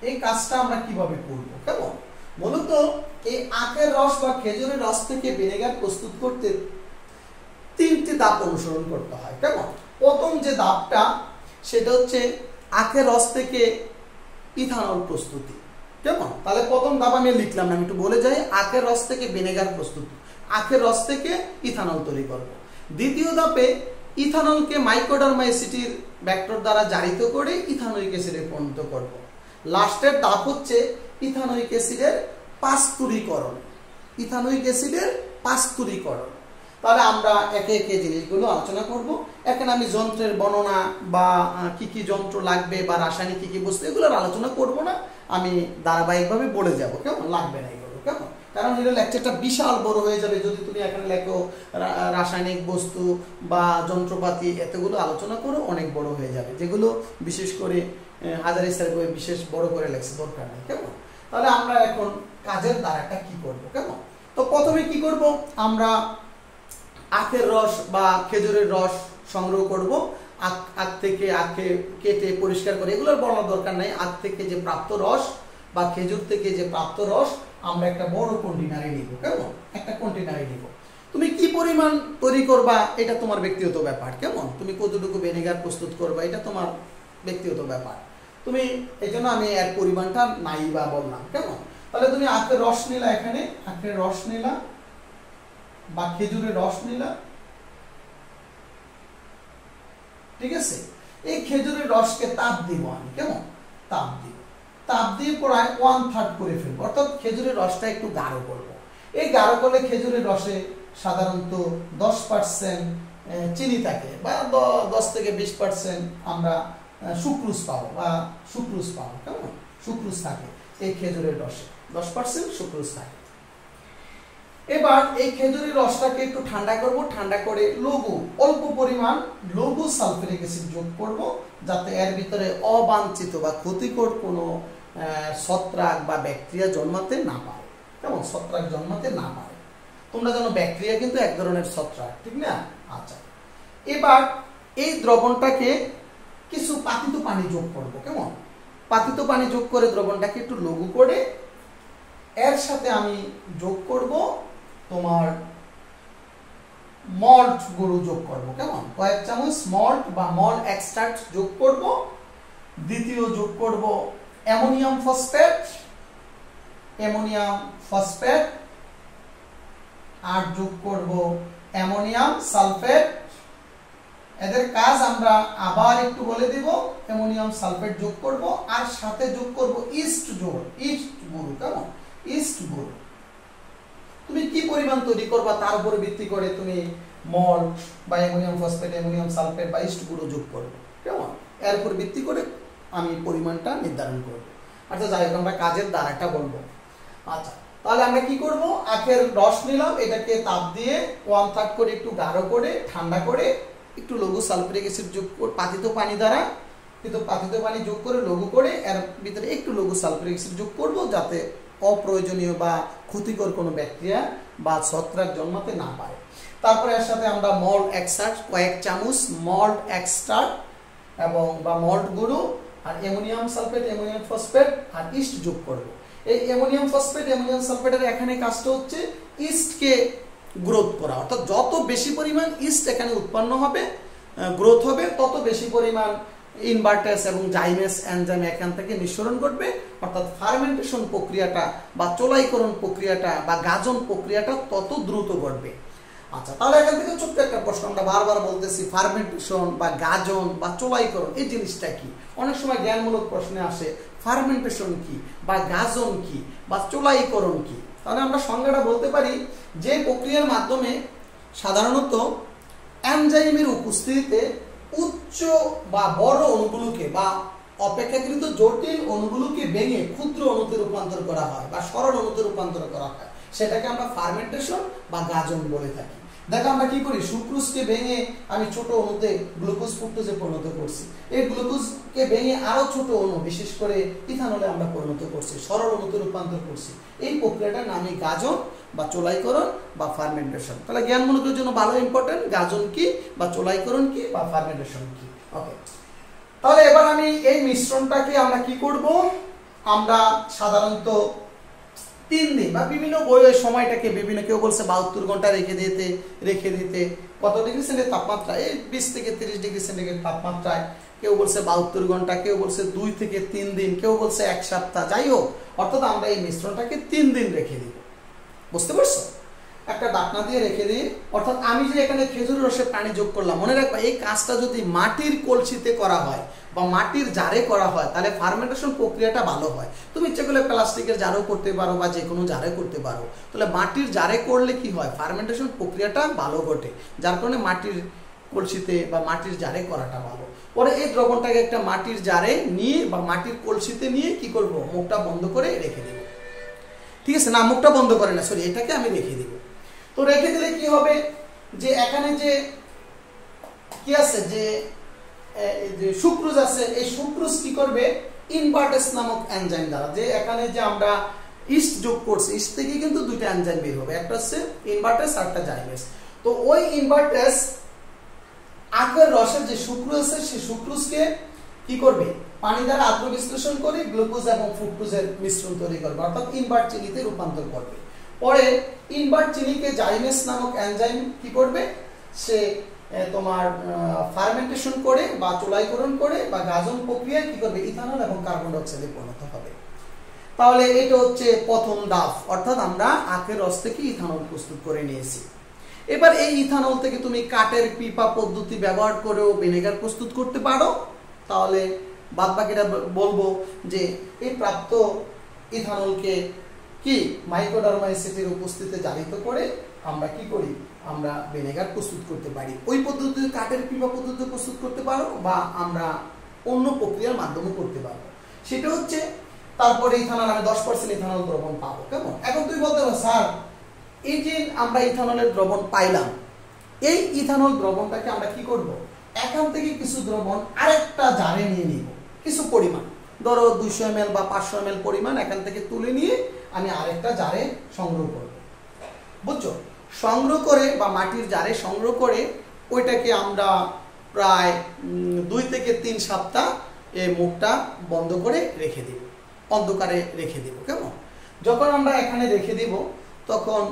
এই কাজটা আমরা কিভাবে করব? কেমন? মূলত এই আখের রস বা খেজুরের রস থেকে ভিনেগার প্রস্তুত করতে 3টি ধাপ অনুসরণ করতে হয়। কেমন? প্রথম যে ধাপটা, সেটা হচ্ছে আখের রস থেকে ইথানল প্রস্তুতি। কেমন? তাহলে প্রথম ধাপ আমি লিখলাম না, আমি একটু বলে যাই। আখের রস থেকে ভিনেগার প্রস্তুত, আখের রস থেকে ইথানল তৈরি করব। দ্বিতীয় ধাপে ইথানলকে মাইক্রোডার্মা এসিটির ব্যাক্টর দ্বারা জারিত করে ইথানোয়িক অ্যাসিডে পরিণত করব। লাস্টের ধাপ হচ্ছে ইথানোয়িক অ্যাসিডের পাস্তুরীকরণ। ইথানোয়িক অ্যাসিডের পাস্তুরীকরণ। তাহলে আমরা একে একে জিনিসগুলো আলোচনা করব। এখানে আমি যন্ত্রের বর্ণনা বা কি কি যন্ত্র লাগবে বা রাসায়নিক কি কি বস্তু, এগুলোর আলোচনা করব না, আমি ধারাবাহিকভাবে বলে যাব। কেমন? লাগবে না এগুলো। কেমন? কারণ এটা লেকচারটা বিশাল বড় হয়ে যাবে যদি তুমি এখানে লেখো রাসায়নিক বস্তু বা যন্ত্রপাতি, এতগুলো আলোচনা করো, অনেক বড় হয়ে যাবে, যেগুলো বিশেষ করে হাজারি স্যার বই বিশেষ বড় করে লেখছে, দরকার নেই। কেমন? তাহলে আমরা এখন কাজের দ্বারাটা কি করব? কেমন? তো প্রথমে কি করব, আমরা আখের রস বা খেজুরের রস সংগ্রহ করব। আখ থেকে আখে কেটে পরিষ্কার করে, এগুলোর বলার দরকার নাই। আখ থেকে যে প্রাপ্ত রস বা খেজুর থেকে যে প্রাপ্ত রস আমরা একটা বড় কন্টেনারে নিব। কেমন? একটা কন্টেনারে নিব। তুমি কি পরিমাণ তৈরি করবা এটা তোমার ব্যক্তিগত ব্যাপার। কেমন? তুমি কতটুকু ভিনেগার প্রস্তুত করবা এটা তোমার ব্যক্তিগত ব্যাপার। তুমি এই জন্য আমি এর পরিমাণটা নাই বা বললাম। কেমন? তাহলে তুমি আখের রস নিলা, এখানে আখের রস নিলা বা খেজুরের রস নিলা, ঠিক আছে? এই খেজুরের রসকে তাপ দিব আমি, কেমন তাপ দিব, তাপ দিয়ে প্রায় 1/3 করে ফেলবো, অর্থাৎ খেজুরের রসটা একটু গাঢ় করব। এই গাঢ় করলে খেজুরের রসে সাধারণত 10% চিনি থাকে বা 10 থেকে 20% আমরা সুক্রোজ পাবো বা সুক্রোজ পাবো, কেমন সুক্রোজ থাকে এই খেজুরের রসে, 10% সুক্রোজ থাকে। এবার এই খেজুরের রসটাকে একটু ঠান্ডা করব, ঠান্ডা করে লঘু অল্প পরিমাণ লঘু সালফিউরিক অ্যাসিড যোগ করব, যাতে এর ভিতরে অবাঞ্ছিত বা ক্ষতিকর কোনো ছত্রাক বা ব্যাকটেরিয়া জন্মাতে না পারে, কেমন ছত্রাক জন্মাতে না পারে। তোমরা জানো ব্যাকটেরিয়া কিন্তু এক ধরনের ছত্রাক, ঠিক না? আচ্ছা, এবার এই দ্রবণটাকে কিছু পাতিত পানি যোগ করব, কেমন পাতিত পানি যোগ করে দ্রবণটাকে একটু লঘু করে এর সাথে আমি যোগ করব তোমার মল্ট গুঁড়ো যোগ করব, কেমন কয়েক চামচ মল্ট বা মল এক্সট্রাক্ট যোগ করব। দ্বিতীয় যোগ করব অ্যামোনিয়াম ফসফেট, আর যোগ করব অ্যামোনিয়াম সালফেট। এদের কাজ আমরা আবার একটু বলে দিব। অ্যামোনিয়াম সালফেট যোগ করব, আর সাথে যোগ করব ইস্ট গুঁড়ো, কেমন ইস্ট গুঁড়ো। তুমি কি পরিমাণ তৈরি করবা তার উপর ভিত্তি করে তুমি মল্ট বা অ্যামোনিয়াম ফসফেট, অ্যামোনিয়াম সালফেট বা ইস্ট গুঁড়ো যোগ করবে, কেমন এর উপর ভিত্তি করে আমি পরিমাণটা নির্ধারণ করব। আচ্ছা, যাই হোক, আমরা কাজের দ্বারাটা বলবো। আচ্ছা, তাহলে আমরা কি করব, আখের রস নিলাম, এটাকে তাপ দিয়ে 1/3 করে একটু গাঢ় করে ঠান্ডা করে একটু লঘু সালফিউরিক অ্যাসিড যোগ করে পাতিত পানি দ্বারা পাতিত পানি যোগ করে লঘু করে এর ভিতরে একটু লঘু সালফিউরিক অ্যাসিড যোগ করব, যাতে অপ্রয়োজনীয় বা ক্ষতিকর কোনো ব্যাকটেরিয়া বা ছত্রাক জন্মাতে না পারে। তারপরে এর সাথে আমরা মল্ট এক্সট্রাক্ট কয়েক চামচ মল্ট এক্সট্রাক্ট এবং বা মল্ট গুঁড়ো আর অ্যামোনিয়াম সালফেট, অ্যামোনিয়াম ফসফেট আর ইস্ট যোগ করব। এই অ্যামোনিয়াম ফসফেট, অ্যামোনিয়াম সালফেটের এখানে কাজটা হচ্ছে ইস্টকে গ্রোথ করা, অর্থাৎ যত বেশি পরিমাণ ইস্ট এখানে উৎপন্ন হবে, গ্রোথ হবে, তত বেশি পরিমাণ ইনভার্টেস এবং জাইমেস এনজাইম এখান থেকে নিঃসরণ করবে, অর্থাৎ ফার্মেন্টেশন প্রক্রিয়াটা বা চোলাইকরণ প্রক্রিয়াটা বা গাজন প্রক্রিয়াটা তত দ্রুত ঘটবে। আচ্ছা, তাহলে এখান থেকে ছোট্ট একটা প্রশ্ন আমরা বারবার বলতেছি, ফার্মেন্টেশন বা গাজন বা চোলাইকরণ এই জিনিসটা কি? অনেক সময় জ্ঞানমূলক প্রশ্নে আসে ফার্মেন্টেশন কি বা গাজন কি বা চোলাইকরণ কি। তাহলে আমরা সংজ্ঞাটা বলতে পারি, যে প্রক্রিয়ার মাধ্যমে সাধারণত এনজাইমের উপস্থিতিতে উচ্চ বা বড় অণুগুলোকে বা অপেক্ষাকৃত জটিল অণুগুলোকে ভেঙে ক্ষুদ্র অণুতে রূপান্তর করা হয় বা সরল অণুতে রূপান্তর করা হয়, সেটাকে আমরা ফার্মেন্টেশন বা গাজন বলে থাকি। দেখো আমরা কি করি, সুক্রোজকে ভেঙে আমি ছোট অণুতে গ্লুকোজ ফ্রুক্টোজে পরিণত করছি, এই গ্লুকোজকে ভেঙে আরো ছোট অণু বিশেষ করে ইথানলে আমরা পরিণত করছি, সরল অণুতে রূপান্তর করছি। এই প্রক্রিয়াটার নামই গাজন বা চোলাইকরণ বা ফার্মেন্টেশন। তাহলে জ্ঞানমূলকের জন্য ভালো ইম্পর্টেন্ট, গাজন কি বা চোলাইকরণ কি বা ফার্মেন্টেশন কি। ওকে, তাহলে এবার আমি এই মিশ্রণটাকে আমরা কি করব, আমরা সাধারণত 3 দিন বা বিভিন্ন বইয়ের সময়টাকে বিভিন্ন, কেউ বলছে 72 ঘন্টা রেখে দিতে কত ডিগ্রি সেন্টিগ্রেড তাপমাত্রা, এই 20 থেকে 30 ডিগ্রি সেন্টিগ্রেড তাপমাত্রায়, কেউ বলছে 72 ঘন্টা, কেউ বলছে 2 থেকে 3 দিন, কেউ বলছে 1 সপ্তাহ, যাই হোক, অর্থাৎ আমরা এই মিশ্রণটাকে 3 দিন রেখে দিব। বুঝতে পারছো? একটা ঢাকনা দিয়ে রেখে দিই, অর্থাৎ আমি যে এখানে খেজুর রসে পানি যোগ করলাম, মনে রাখবা এই কাজটা যদি মাটির কলসিতে করা হয় বা মাটির জারে করা হয় তাহলে ফার্মেন্টেশন প্রক্রিয়াটা ভালো হয়। তুমি ইচ্ছে করলে প্লাস্টিকের জারেও করতে পারো বা যে কোনো জারে করতে পারো, তাহলে মাটির জারে করলে কি হয়, ফার্মেন্টেশন প্রক্রিয়াটা ভালো ঘটে, যার কারণে মাটির কলসিতে বা মাটির জারে করাটা ভালো। পরে এই দ্রবণটাকে একটা মাটির জারে নিয়ে বা মাটির কলসিতে নিয়ে কি করব, মুখটা বন্ধ করে রেখে দেব। ঠিক আছে, না মুখটা বন্ধ করে না, সরি, এটাকে আমি রেখে দেব। তো রেখে দিলে কি হবে, যে এখানে যে কি আছে, যে সুক্রোজ আছে, এই সুক্রোজ কি করবে, ইনভার্টেস নামক এনজাইম দ্বারা, যে এখানে যে আমরা ইস্ট যোগ করছি, ইস্ট থেকে কিন্তু দুইটা এনজাইম বের হবে, একটা হচ্ছে ইনভার্টেস আর একটা জাইমেস। তো ওই ইনভার্টেস আখের রসের যে সুক্রোজ আছে সেই সুক্রোজকে কি করবে, পানি দ্বারা আদ্র বিশ্লেষণ করে গ্লুকোজ এবং ফ্রুক্টোজের মিশ্রণ তৈরি করবে, অর্থাৎ ইনভার্ট চিনিতে রূপান্তর করবে। পরে ইনভার্ট চিনিকে জাইমেস নামক এনজাইম কি করবে, সে তোমার ফার্মেন্টেশন করে বা চোলাইকরণ করে বা গাজন প্রক্রিয়ায় কি করবে, ইথানল এবং কার্বন ডাই অক্সাইডে পরিণত হবে। তাহলে এটা হচ্ছে প্রথম ধাপ, অর্থাৎ আমরা আখের রস থেকে ইথানল প্রস্তুত করে নিয়েছি। এবার এই ইথানল থেকে তুমি কাঠের পিপা পদ্ধতি ব্যবহার করেও ভিনেগার প্রস্তুত করতে পারো। তাহলে বাদবাকিটা বলবো যে এই প্রাপ্ত ইথানলকে কি মাইক্রোডার্মা এসিডের উপস্থিতিতে জারিত করে আমরা কি করি, আমরা ভিনেগার প্রস্তুত করতে পারি। ওই পদ্ধতিতে কাঠের পিপা পদ্ধতিতে প্রস্তুত করতে পারো বা আমরা অন্য প্রক্রিয়ার মাধ্যমে করতে পারবো। সেটা হচ্ছে তারপরে ইথানল আমি 10% ইথানল দ্রবণ পাবো। কেমন? এখন তুই বলতে পারো স্যার এই যে আমরা ইথানলের দ্রবণ পাইলাম, এই ইথানল দ্রবণটাকে আমরা কি করব, এখান থেকে কিছু দ্রবণ আরেকটা জারে নিয়ে নিব, কিছু পরিমাণ ধরো 200 ml বা 500 ml পরিমাণ এখান থেকে তুলে নিয়ে আমি আরেকটা জারে সংগ্রহ করব। বুঝছো? সংগ্রহ করে বা মাটির জারে সংগ্রহ করে ওইটাকে আমরা প্রায় 2 থেকে 3 সপ্তাহ এই মুখটা বন্ধ করে রেখে দিব, অন্ধকারে রেখে দিব। কেমন? যখন আমরা এখানে রেখে দিব তখন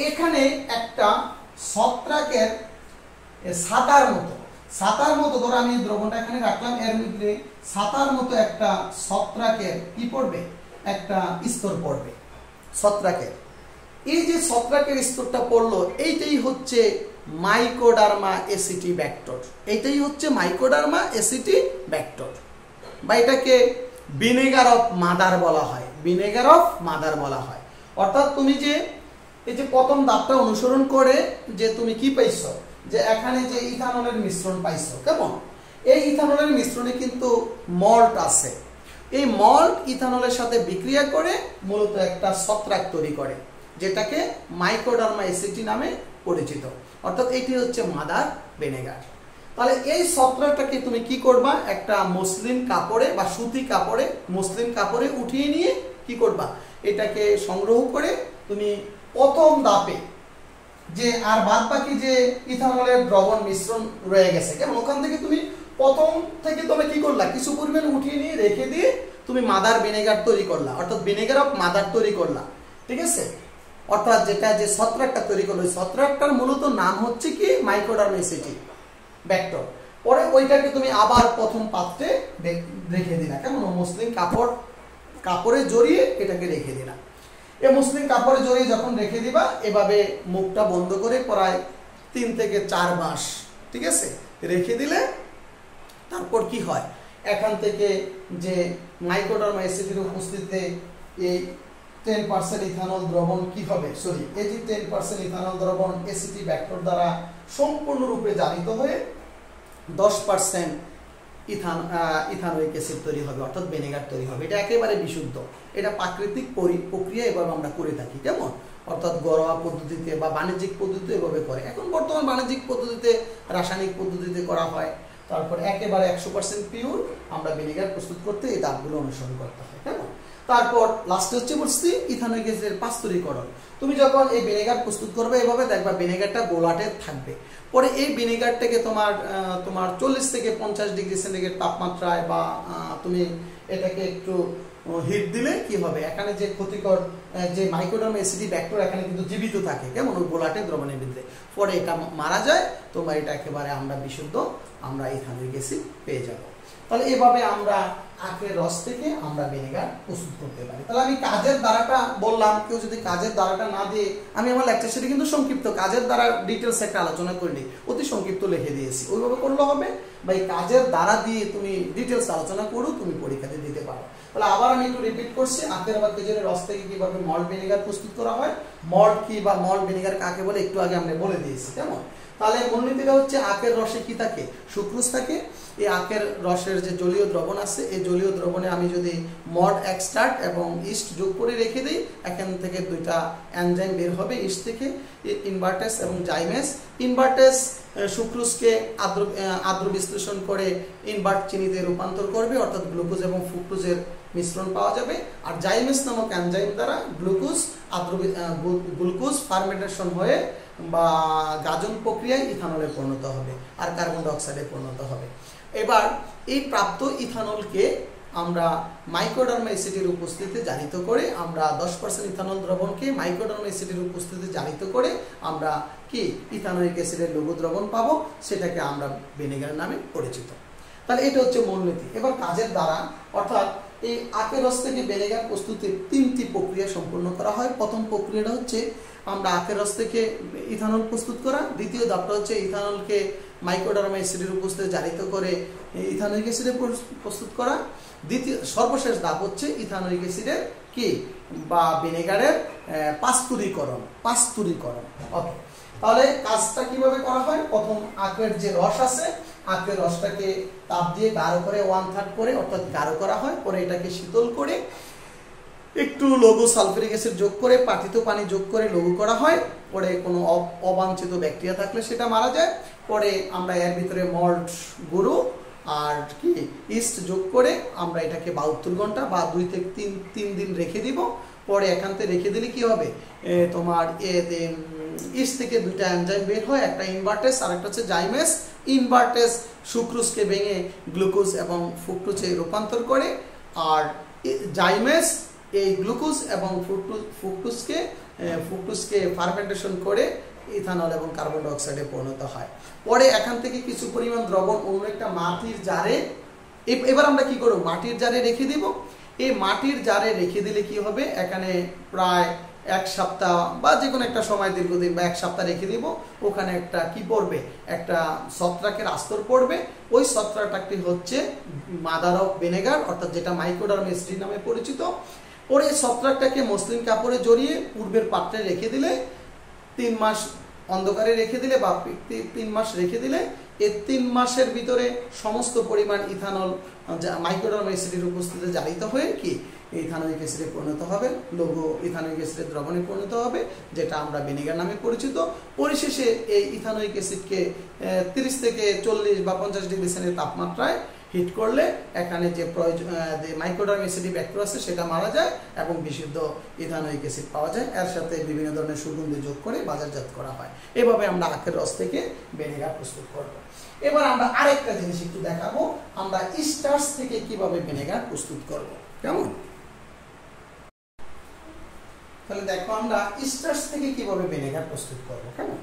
এখানে একটা ছত্রাকের ছাতার মতো ধরো আমি দ্রবণটা এখানে রাখলাম, এর মধ্যে ছাতার মতো একটা ছত্রাকের কি পড়বে, একটা স্তর পড়বে ছত্রাকের। এই যে ছত্রাকের স্তরটা পড়লো এইটাই হচ্ছে মাইক্রোডার্মা এসিটি ব্যাক্টর। এইটাই হচ্ছে মাইক্রোডার্মা এসিটি ব্যাক্টর বা এটাকে ভিনেগার অফ মাদার বলা হয়, ভিনেগার অফ মাদার বলা হয়। অর্থাৎ তুমি যে এই যে প্রথম ধাপটা অনুসরণ করে যে তুমি কি পাইছো, যে এখানে যে ইথানলের মিশ্রণ পাইছো। কেমন? এই ইথানলের মিশ্রণে কিন্তু মল্ট আছে। এই মল্ট ইথানলের সাথে বিক্রিয়া করে মূলত একটা ছত্রাক তৈরি করে, যেটাকে মাইক্রোডার্মা এসিটি নামে পরিচিত। অর্থাৎ এটি হচ্ছে মাদার ভিনেগার। তাহলে এই ছত্রাকটাকে তুমি কি করবা, একটা মসলিন কাপড়ে বা সুতি কাপড়ে, মসলিন কাপড়ে উঠিয়ে নিয়ে কি করবা, এটাকে সংগ্রহ করে তুমি প্রথম ধাপে যে আর বাদ বাকি যে ইথানলের দ্রবণ মিশ্রণ রয়ে গেছে, কেমন, ওখান থেকে তুমি প্রথম থেকে তুমি কি করলা, কিছু পরিমাণ উঠিয়ে নিয়ে রেখে দিয়ে তুমি মাদার ভিনেগার তৈরি করলা, অর্থাৎ ভিনেগার অফ মাদার তৈরি করলা। ঠিক আছে? অর্থাৎ যেটা যে ছত্রাকটা তৈরি করলো, ছত্রাকটার মূলত নাম হচ্ছে কি মাইক্রোডার্মা এসিটি ব্যাক্টর। পরে ওইটাকে তুমি আবার প্রথম পাত্রে রেখে দিলা। কেমন? মসলিন কাপড়ে জড়িয়ে এটাকে রেখে দিলা। এই মসলিন কাপড়ে জড়িয়ে যখন রেখে দিবা, এভাবে মুখটা বন্ধ করে প্রায় 3 থেকে 4 মাস, ঠিক আছে, রেখে দিলে তারপর কি হয়, এখান থেকে যে মাইক্রোডার্মা এসিডের উপস্থিতিতে এই 10% ইথানল দ্রবণ কি হবে, এই যে 10% ইথানল দ্রবণ এসিটি ব্যাক্টর দ্বারা সম্পূর্ণরূপে জারিত হয়ে 10% ইথানোয়িক অ্যাসিড তৈরি হবে, অর্থাৎ ভিনেগার তৈরি হবে। এটা একেবারে বিশুদ্ধ, এটা প্রাকৃতিক প্রক্রিয়া এভাবে আমরা করে থাকি। কেমন? অর্থাৎ ঘরোয়া পদ্ধতিতে বা বাণিজ্যিক পদ্ধতিতে এভাবে করে। এখন বর্তমান বাণিজ্যিক পদ্ধতিতে, রাসায়নিক পদ্ধতিতে করা হয়। তারপর একেবারে 100% পিওর আমরা ভিনেগার প্রস্তুত করতে এই ধাপগুলো অনুসরণ করতে হয়। কেমন? তারপর লাস্টে হচ্ছে বলছি ইথানোয়িক অ্যাসিডের পাস্তুরীকরণ। তুমি যখন এই ভিনেগার প্রস্তুত করবে এভাবে দেখবা ভিনেগারটা গোলাটে থাকবে। পরে এই ভিনেগারটাকে তোমার 40 থেকে 50 ডিগ্রি সেন্টিগ্রেড তাপমাত্রায় বা তুমি এটাকে একটু হিট দিলে কি হবে, এখানে যে ক্ষতিকর যে মাইক্রোডার্মা এসিডি ব্যাক্টেরিয়া এখানে কিন্তু জীবিত থাকে। কেমন? ওই গোলাটে দ্রবণের ভিতরে। পরে এটা মারা যায়, তোমার এটা একেবারে আমরা বিশুদ্ধ আমরা ইথানোয়িক অ্যাসিড পেয়ে যাব। তাহলে এভাবে আমরা আখের রস থেকে আমরা ভিনেগার প্রস্তুত করতে পারি। তাহলে আমি কাজের ধারাটা বললাম, কেউ যদি কাজের ধারাটা না দিয়ে, আমি আমার লেকচার সেটা কিন্তু সংক্ষিপ্ত, কাজের দ্বারা ডিটেলস একটা আলোচনা করিনি, অতি সংক্ষিপ্ত লিখে দিয়েছি, ওইভাবে করলে হবে। বা এই কাজের দ্বারা দিয়ে তুমি ডিটেলস আলোচনা করো, তুমি পরীক্ষাতে দিতে পারো। তাহলে আবার আমি একটু রিপিট করছি, আখের বা খেজুরের রস থেকে কিভাবে মল্ট ভিনেগার প্রস্তুত করা হয়। মল্ট কি বা মল্ট ভিনেগার কাকে বলে একটু আগে আমরা বলে দিয়েছি। কেমন? তাহলে মূলনীতিটা হচ্ছে আখের রসে কি থাকে, সুক্রোজ থাকে। এই আখের রসের যে জলীয় দ্রবণ আছে, এই জলীয় দ্রবণে আমি যদি মড এক্সট্রাক্ট এবং ইস্ট যোগ করে রেখে দিই, এখান থেকে 2টা এনজাইম বের হবে ইস্ট থেকে, ইনভার্টেস এবং জাইমেস। ইনভার্টেস সুক্রোজকে আদ্র বিশ্লেষণ করে ইনভার্ট চিনিতে রূপান্তর করবে, অর্থাৎ গ্লুকোজ এবং ফ্রুক্টোজের মিশ্রণ পাওয়া যাবে। আর জাইমেস নামক এনজাইম দ্বারা গ্লুকোজ ফার্মেন্টেশন হয়ে বা গাজন প্রক্রিয়ায় ইথানলে পরিণত হবে আর কার্বন ডাই অক্সাইডে পরিণত হবে। এবার এই প্রাপ্ত ইথানলকে আমরা মাইক্রোডার্মা এসিডের উপস্থিতিতে জারিত করে, আমরা 10% ইথানল দ্রবণকে মাইক্রোডার্মা এসিডের উপস্থিতিতে জারিত করে আমরা কি ইথানোয়িক অ্যাসিডের লঘু দ্রবণ পাবো, সেটাকে আমরা ভিনেগার নামে পরিচিত। তাহলে এটা হচ্ছে মূলনীতি। এবার কাজের দ্বারা, অর্থাৎ এই আখের রস থেকে ভিনেগার প্রস্তুতির 3টি প্রক্রিয়া সম্পন্ন করা হয়। প্রথম প্রক্রিয়াটা হচ্ছে আমরা আখের রস থেকে ইথানল প্রস্তুত করা। দ্বিতীয় ধাপটা হচ্ছে ইথানলকে মাইক্রোডার্মা অ্যাসিডের উপস্থিতিতে জারিত করে ইথানোয়িক অ্যাসিডে প্রস্তুত করা। সর্বশেষ ধাপ হচ্ছে ইথানোয়িক অ্যাসিডের কি বা ভিনেগারের পাস্তুরীকরণ। ওকে, তাহলে কাজটা কিভাবে করা হয়? প্রথম আখের যে রস আছে, আখের রসটাকে তাপ দিয়ে গাঢ় করে 1/3 করে অর্থাৎ গাঢ় করা হয়। পরে এটাকে শীতল করে একটু লঘু সালফিউরিক অ্যাসিড যোগ করে পাতিত পানি যোগ করে লঘু করা হয়। পরে কোনো অবাঞ্ছিত ব্যাকটেরিয়া থাকলে সেটা মারা যায়। পরে আমরা এর ভিতরে মল্ট গুঁড়ো আর কি ইস্ট যোগ করে আমরা এটাকে 72 ঘন্টা বা 2 থেকে 3 দিন রেখে দিব। পরে এখান থেকে রেখে দিলে কি হবে, তোমার ইস্ট থেকে দুইটা এনজাইম বের হয়, একটা ইনভার্টেস আর একটা হচ্ছে জাইমেস। ইনভার্টেস সুক্রোজকে ভেঙে গ্লুকোজ এবং ফ্রুক্টোজে রূপান্তর করে, আর জাইমেস এই গ্লুকোজ এবং ফ্রুক্টোজকে ফার্মেন্টেশন করে ইথানল এবং কার্বন ডাই অক্সাইডে পরিণত হয়। পরে এখান থেকে কিছু পরিমাণ দ্রবণ অন্য একটা মাটির জারে, এবার আমরা কি করব, মাটির জারে রেখে দিব। এই মাটির জারে রেখে দিলে কি হবে, এখানে প্রায় 1 সপ্তাহ বা যে কোনো একটা সময় দীর্ঘদিন বা 1 সপ্তাহ রেখে দিব। ওখানে একটা কি পড়বে, একটা ছত্রাকের আস্তর পড়বে। ওই ছত্রাকটি হচ্ছে মাদার অফ ভিনেগার, অর্থাৎ যেটা মাইক্রোডার্মা অ্যাসিড নামে পরিচিত। পরে ছত্রাকটাকে মসলিন কাপড়ে জড়িয়ে পূর্বের পাত্রে রেখে দিলে, 3 মাস অন্ধকারে রেখে দিলে বা 3 মাস রেখে দিলে, এই 3 মাসের ভিতরে সমস্ত পরিমাণ ইথানল মাইক্রোডার্মা অ্যাসিডের উপস্থিতিতে জারিত হয়ে কি ইথানোয়িক অ্যাসিডে পরিণত হবে, লঘু ইথানোয়িক অ্যাসিডের দ্রবণে পরিণত হবে, যেটা আমরা ভিনেগার নামে পরিচিত। পরিশেষে এই ইথানোয়িক অ্যাসিডকে 30 থেকে 40 বা 50 ডিগ্রি সেন্টিগ্রেড তাপমাত্রায় হিট করলে এখানে যে মাইক্রোডার্মা অ্যাসিড ব্যাকটেরিয়া আছে সেটা মারা যায় এবং বিশুদ্ধ ইথানোয়িক অ্যাসিড পাওয়া যায়। এর সাথে বিভিন্ন ধরনের সুগন্ধি যোগ করে বাজারজাত করা হয়। এভাবে আমরা আখের রস থেকে ভিনেগার প্রস্তুত করব। এবার আমরা আরেকটা জিনিস একটু দেখাবো, আমরা স্টার্চ থেকে কিভাবে ভিনেগার প্রস্তুত করব। কেমন? তাহলে দেখো আমরা স্টার্চ থেকে কিভাবে ভিনেগার প্রস্তুত করব। কেমন?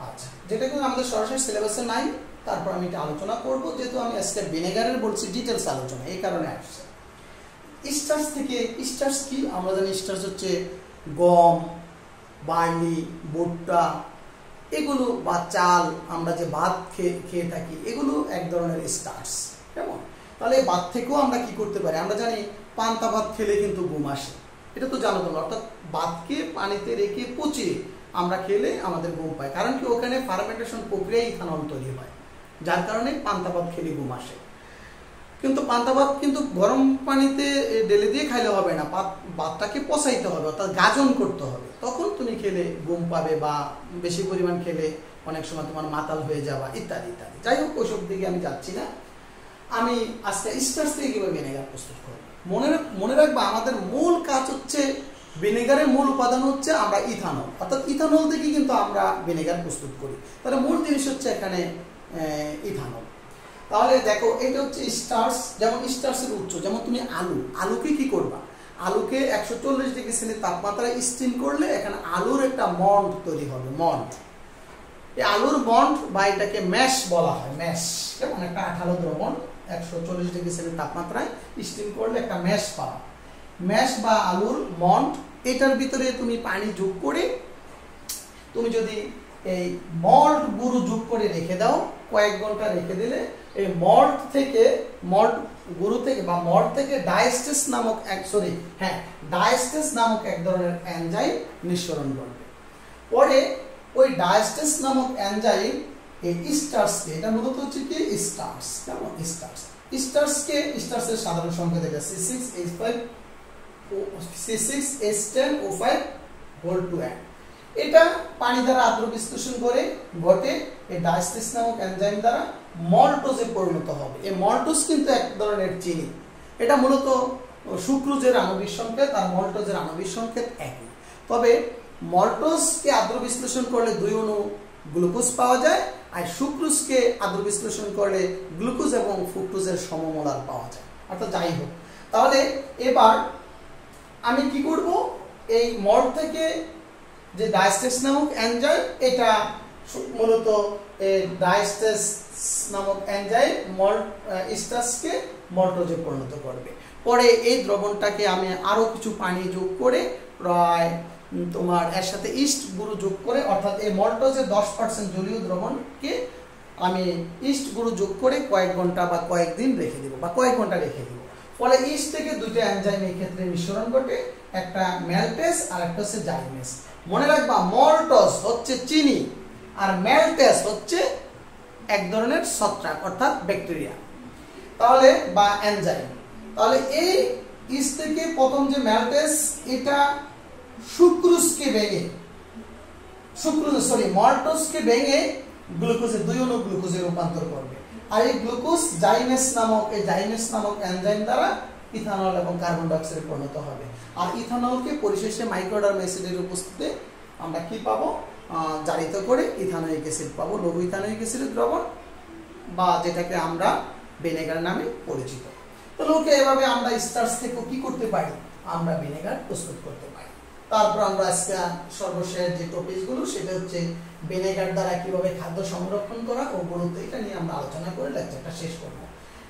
আচ্ছা, যেটা কিন্তু আমাদের সরাসরি সিলেবাসে নাই, তারপর আমি এটা আলোচনা করব। যেহেতু আমি আজকে ভিনেগারের বলছি ডিটেলস আলোচনা, এই কারণে আসছে। স্টার্চ থেকে, স্টার্চ কি আমরা জানি, স্টার্চ হচ্ছে গম, বার্লি, ভুট্টা এগুলো বা চাল, আমরা যে ভাত খেয়ে থাকি, এগুলো এক ধরনের স্টার্চ। কেমন? তাহলে ভাত থেকেও আমরা কি করতে পারি, আমরা জানি পান্তা ভাত খেলে কিন্তু ঘুম আসে, এটা তো জানো তোমরা। অর্থাৎ ভাতকে পানিতে রেখে পচিয়ে আমরা খেলে আমাদের ঘুম পায়, কারণ কি ওখানে ফার্মেন্টেশন প্রক্রিয়ায় ইথানল তৈরি হয়, যার কারণে পান্তা ভাত খেলে ঘুম আসে। কিন্তু পান্তা ভাত কিন্তু গরম পানিতে ঢেলে দিয়ে খাইলে হবে না, ভাতটাকে পচাইতে হবে, অর্থাৎ গাজন করতে হবে, তখন তুমি খেলে ঘুম পাবে, বা বেশি পরিমাণ খেলে অনেক সময় তোমার মাতাল হয়ে যাওয়া ইত্যাদি ইত্যাদি। যাই হোক, ওইসব দিকে আমি যাচ্ছি না। আমি আজকে স্টার্চ থেকে কিভাবে ভিনেগার প্রস্তুত করব। মনে রাখবা, আমাদের মূল কাজ হচ্ছে, ভিনেগারের মূল উপাদান হচ্ছে আমরা ইথানল, অর্থাৎ ইথানল থেকে কিন্তু আমরা ভিনেগার প্রস্তুত করি। তাহলে মূল জিনিস হচ্ছে এখানে ইথানল। তাহলে দেখো, এটা হচ্ছে স্টার্চ। যেমন স্টার্চের উৎস, যেমন তুমি আলুকে কি করবা, আলুকে 140 ডিগ্রি সেন্টিগ্রেড তাপমাত্রায় স্টিম করলে এখানে আলুর একটা মন্ড তৈরি হবে, মন্ড। এই আলুর মন্ড বা এটাকে ম্যাশ বলা হয়, ম্যাশ। যেমন একটা আঠালো দ্রবণ 140 ডিগ্রি সেন্টিগ্রেড তাপমাত্রায় স্টিম করলে একটা ম্যাশ পাওয়া, ম্যাশ বা আলুর মন্ড। এটার ভিতরে তুমি পানি যোগ করে, তুমি যদি এই মল্ট গুঁড়ো যোগ করে রেখে দাও, কয়েক ঘন্টা রেখে দিলে এই মল্ট গুঁড়ো থেকে বা মল্ট থেকে ডায়াস্টেস নামক এক ধরনের এনজাইম নিঃসরণ করবে। পরে ওই ডায়াস্টেস নামক এনজাইম এই স্টার্চকে, এটা মূলত হচ্ছে কি স্টার্চ, কেমন? স্টার্চের সাধারণ সংকেত এটা C6H10O5 এটা পানি দ্বারা আদ্র বিশ্লেষণ করে ঘটে এই ডায়াস্টেস নামক এনজাইম দ্বারা মল্টোজে পরিণত হবে। এই মল্টোজ কিন্তু এক ধরনের চিনি, এটা মূলত সুক্রোজের আণবিক সংকেত আর মল্টোজের আণবিক সংকেত একই। তবে মল্টোজকে আদ্র বিশ্লেষণ করলে 2 অণু গ্লুকোজ পাওয়া যায়, আর সুক্রোজকে আদ্র বিশ্লেষণ করলে গ্লুকোজ এবং ফ্রুক্টোজের সমমোলার পাওয়া যায়। অর্থাৎ যাই হোক, তাহলে এবার আমি কি করব, এই মল্ট থেকে যে ডায়াস্টেস নামক এনজাইম, এটা মূলত ডায়াস্টেস নামক এনজাইম স্টার্চকে মল্টোজে পরিণত করবে। পরে এই দ্রবণটাকে আমি আরো কিছু পানি যোগ করে প্রায় তোমার এর সাথে ইস্ট গুঁড়ো যোগ করে, অর্থাৎ এই মল্টোজের 10% জলীয় দ্রবণকে আমি ইস্ট গুঁড়ো যোগ করে কয়েক ঘন্টা বা কয়েকদিন রেখে দেবো বা কয়েক ঘন্টা রেখে দেবো। ফলে ইস্ট থেকে দুটো এনজাইম এই ক্ষেত্রে মিশ্রণ ঘটে, একটা ম্যালটেস আর একটা হচ্ছে জাইমেস। মনে রাখবা মল্টোজ হচ্ছে চিনি আর ম্যালটেস হচ্ছে এক ধরনের ছত্রাক অর্থাৎ ব্যাকটেরিয়া, তাহলে বা এনজাইম। তাহলে এই ইস্ট থেকে প্রথম যে ম্যালটেস এটা সুক্রোজকে ভেঙে মল্টোজকে ভেঙে গ্লুকোজে 2 অণু গ্লুকোজে রূপান্তর করবে, আর এই গ্লুকোজ জাইমেস নামক এনজাইম দ্বারা ইথানল এবং কার্বন ডাই অক্সাইডে পরিণত হবে। আর ইথানলকে পরিশেষে মাইক্রোডার্ম অ্যাসিডের উপস্থিতিতে আমরা কি পাবো, জারিত করে ইথানোয়িক অ্যাসিড পাবো, লঘু ইথানোয়িক অ্যাসিডের দ্রবণ বা যেটাকে আমরা ভিনেগার নামে পরিচিত। তাহলে ওকে এভাবে আমরা স্টার্চ থেকে কি করতে পারি, আমরা ভিনেগার প্রস্তুত করতে পারি। তারপর আমরা আজকে সর্বশেষ যে টপিকগুলো সেটা হচ্ছে ভিনেগার দ্বারা কিভাবে খাদ্য সংরক্ষণ করা ও গুরুত্ব, এটা নিয়ে আমরা আলোচনা করে লেকচারটা শেষ করব।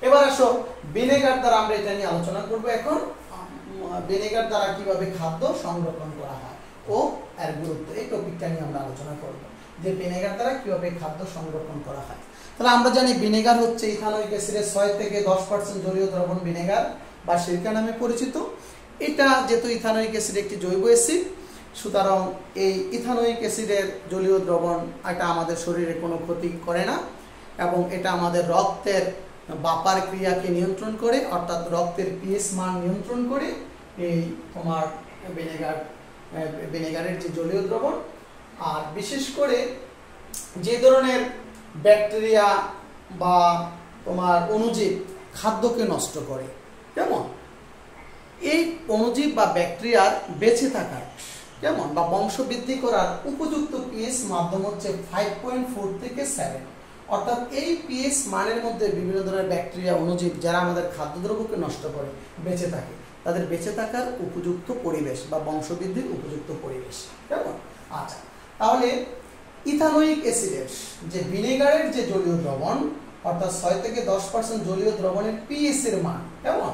এবার আসো ভিনেগার দ্বারা আমরা এটা নিয়ে আলোচনা করব। এখন ভিনেগার দ্বারা কিভাবে খাদ্য সংরক্ষণ করা হয় ও এর গুরুত্ব, এই টপিকটা নিয়ে আমরা আলোচনা করব যে ভিনেগার দ্বারা কিভাবে খাদ্য সংরক্ষণ করা হয়। তাহলে আমরা জানি ভিনেগার হচ্ছে ইথানোয়িক অ্যাসিডের 6 থেকে 10% জলীয় দ্রবণ ভিনেগার বা সিরকা নামে পরিচিত। এটা যেহেতু ইথানোয়িক অ্যাসিড একটি জৈব অ্যাসিড, সুতরাং এই ইথানোয়িক অ্যাসিডের জলীয় দ্রবণ এটা আমাদের শরীরে কোনো ক্ষতি করে না এবং এটা আমাদের রক্তের বাপার ক্রিয়াকে নিয়ন্ত্রণ করে, অর্থাৎ রক্তের পিএইচ মান নিয়ন্ত্রণ করে এই তোমার ভিনেগারের যে জলীয় দ্রবণ। আর বিশেষ করে যে ধরনের ব্যাকটেরিয়া বা তোমার অণুজীব খাদ্যকে নষ্ট করে, কেমন এই অণুজীব বা ব্যাকটেরিয়ার বেঁচে থাকার কেমন বা বংশবৃদ্ধি করার উপযুক্ত পিএইচ মাধ্যম হচ্ছে 5.4 থেকে 7, অর্থাৎ এই পিএইচ মানের মধ্যে বিভিন্ন ধরনের ব্যাকটেরিয়া অণুজীব যারা আমাদের খাদ্যদ্রব্যকে নষ্ট করে বেঁচে থাকে, তাদের বেঁচে থাকার উপযুক্ত পরিবেশ বা বংশবৃদ্ধির উপযুক্ত পরিবেশ, কেমন। আচ্ছা, তাহলে ইথানোয়িক অ্যাসিডের যে ভিনেগারের যে জলীয় দ্রবণ অর্থাৎ 6 থেকে 10% জলীয় দ্রবণের পিএইচ এর মান কেমন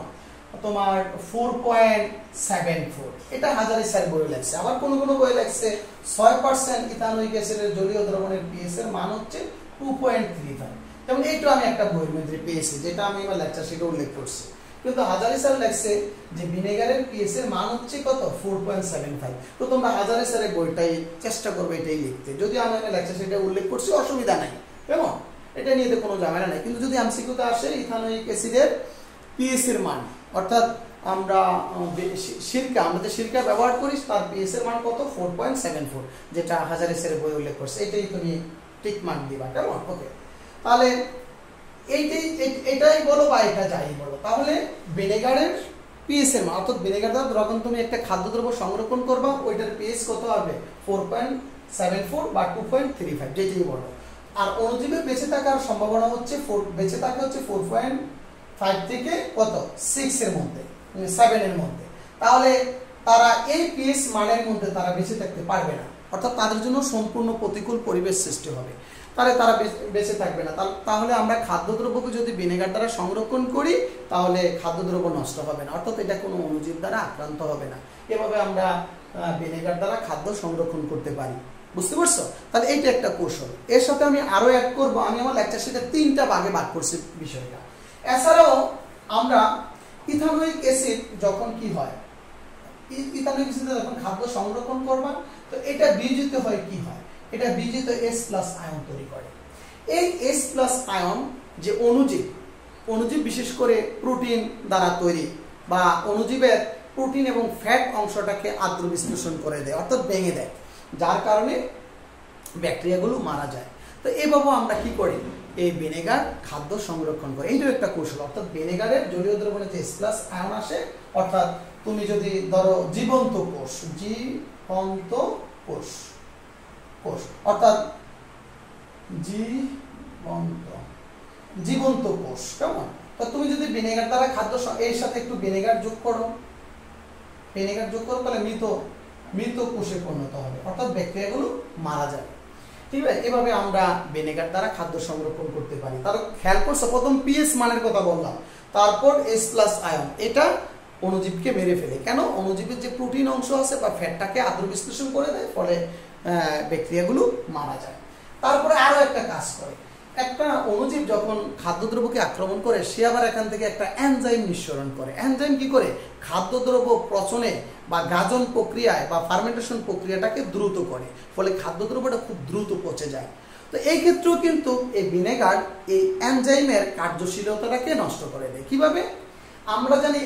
তোমার 4.74, এটা হাজারি স্যার বই লাগছে। আবার কোন কোন বই লাগছে 6% ইথানোয়িক অ্যাসিডের জলীয় দ্রবণের পিএইচ এর মান হচ্ছে 2.35। যেমন এইটা আমি একটা বইয়ের মধ্যে পেয়েছি, যেটা আমি এবার লেকচার শিটে উল্লেখ করছি, কিন্তু হাজারি স্যার লাগছে যে ভিনেগারের পিএইচ এর মান হচ্ছে কত 4.75। তো তোমরা হাজারি স্যারের বইটাই চেষ্টা করবে এটাই লিখতে, যদি আমি লেকচার শিটে উল্লেখ করছি অসুবিধা নাই, কেমন, এটা নিয়ে কোনো ঝামেলা নাই। কিন্তু যদি এমসিকিউতে আসে ইথানোয়িক অ্যাসিডের পিএইচ এর মান, অর্থাৎ আমরা যে সিরকা ব্যবহার করি তার পিএইচ এর মান কত 4.74, যেটা হাজারি স্যারের বই উল্লেখ করছে, এটাই তুমি ঠিক মান দিবা, কেমন। ওকে, তাহলে এটাই বলো বা এটা যাই বলো, তাহলে ভিনেগারের পিএইচ এর মান, অর্থাৎ ভিনেগার দ্বারা যখন তুমি একটা খাদ্যদ্রব্য সংরক্ষণ করবা ওইটার পিএইচ কত হবে 4.74 বা 2.35, যেটাই বলো। আর অণুজীবের বেঁচে থাকার সম্ভাবনা হচ্ছে বেঁচে থাকে হচ্ছে 4.5 থেকে কত 6 এর মধ্যে, 7 এর মধ্যে। তাহলে তারা এই পিএইচ মানের মধ্যে তারা বেঁচে থাকতে পারবে না, অর্থাৎ তাদের জন্য সম্পূর্ণ প্রতিকূল পরিবেশ সৃষ্টি হবে, তাহলে তারা বেঁচে থাকবে না। তাহলে আমরা খাদ্যদ্রব্যকে যদি ভিনেগার দ্বারা সংরক্ষণ করি তাহলে খাদ্যদ্রব্য নষ্ট হবে না, অর্থাৎ এটা কোনো অণুজীব দ্বারা আক্রান্ত হবে না। এভাবে আমরা ভিনেগার দ্বারা খাদ্য সংরক্ষণ করতে পারি, বুঝতে পারছো। তাহলে এইটা একটা কৌশল। এর সাথে আমি আরো অ্যাড করব, আমি আমার লেকচার শিটে 3টা ভাগে ভাগ করছি বিষয়টা। এছাড়াও আমরা ইথানোয়িক অ্যাসিড যখন কি হয়, ইথানোয়িক অ্যাসিডে যখন খাদ্য সংরক্ষণ করবা তো এটা বিয়োজিত হয় কি হয়, এটা বিয়োজিত H+ আয়ন তৈরি করে। এই H+ আয়ন যে অণুজীব বিশেষ করে প্রোটিন দ্বারা তৈরি বা অণুজীবের প্রোটিন এবং ফ্যাট অংশটাকে আদ্র বিশ্লেষণ করে দেয়, অর্থাৎ ভেঙে দেয়, যার কারণে ব্যাকটেরিয়াগুলো মারা যায়। তো এইভাবে আমরা কি করি, এই ভিনেগার খাদ্য সংরক্ষণ করে, এইটাও একটা কৌশল। অর্থাৎ ভিনেগারের জলীয় দ্রবণে যে H+ আয়ন আসে, অর্থাৎ তুমি যদি ধরো জীবন্ত কোষ অর্থাৎ জীবন্ত কোষ, কেমন। তো তুমি যদি ভিনেগার দ্বারা খাদ্য এর সাথে একটু ভিনেগার যোগ করো তাহলে মৃত কোষে পরিণত হবে, অর্থাৎ ব্যাকটেরিয়াগুলো মারা যাবে, ঠিক আছে। এভাবে আমরা ভিনেগার দ্বারা খাদ্য সংরক্ষণ করতে পারি। তাহলে খেয়াল করছো প্রথম পিএইচ মানের কথা বললাম, তারপর H+ আয়ন, এটা অণুজীবকে মেরে ফেলে। কেন? অণুজীবের যে প্রোটিন অংশ আছে বা ফ্যাটটাকে আদ্র বিশ্লেষণ করে দেয়, ফলে ব্যাকটেরিয়াগুলো মারা যায়। তারপরে আরো একটা কাজ করে, একটা অণুজীব যখন খাদ্যদ্রব্যকে আক্রমণ করে সে আবার এখান থেকে একটা এনজাইম নিঃসরণ করে। এনজাইম কি করে? খাদ্যদ্রব্য পচনে বা গাজন প্রক্রিয়ায় বা ফার্মেন্টেশন প্রক্রিয়াটাকে দ্রুত করে, ফলে খাদ্যদ্রব্যটা খুব দ্রুত পচে যায়। তো এই ক্ষেত্রেও কিন্তু এই ভিনেগার এই এনজাইমের কার্যশীলতাটাকে নষ্ট করে দেয়। কিভাবে? আমরা জানি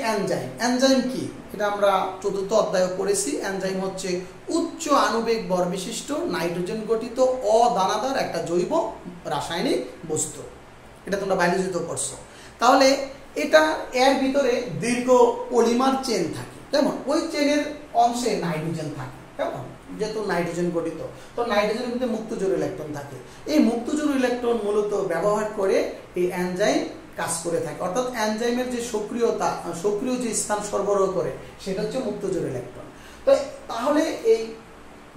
এনজাইম কি, এটা আমরা চতুর্থ অধ্যায়ে পড়েছি। এনজাইম হচ্ছে উচ্চ আণবিক ভর বিশিষ্ট নাইট্রোজেন গঠিত অদানাদার একটা জৈব রাসায়নিক বস্তু। এটা তোমরা বায়োলজিতে পড়ছো। তাহলে এটা এর ভিতরে দীর্ঘ পলিমার চেন থাকে, যেমন ওই চেনের অংশে নাইট্রোজেন থাকে, কেমন? যেহেতু নাইট্রোজেন গঠিত, তো নাইট্রোজেনের মধ্যে মুক্তজোড় ইলেকট্রন থাকে। এই মুক্তজোড় ইলেকট্রন মূলত ব্যবহার করে এই এনজাইম কাজ করে থাকে, অর্থাৎ এনজাইমের যে সক্রিয় যে স্থান সরবরাহ করে সেটা হচ্ছে মুক্তজোড় ইলেকট্রন। তো তাহলে এই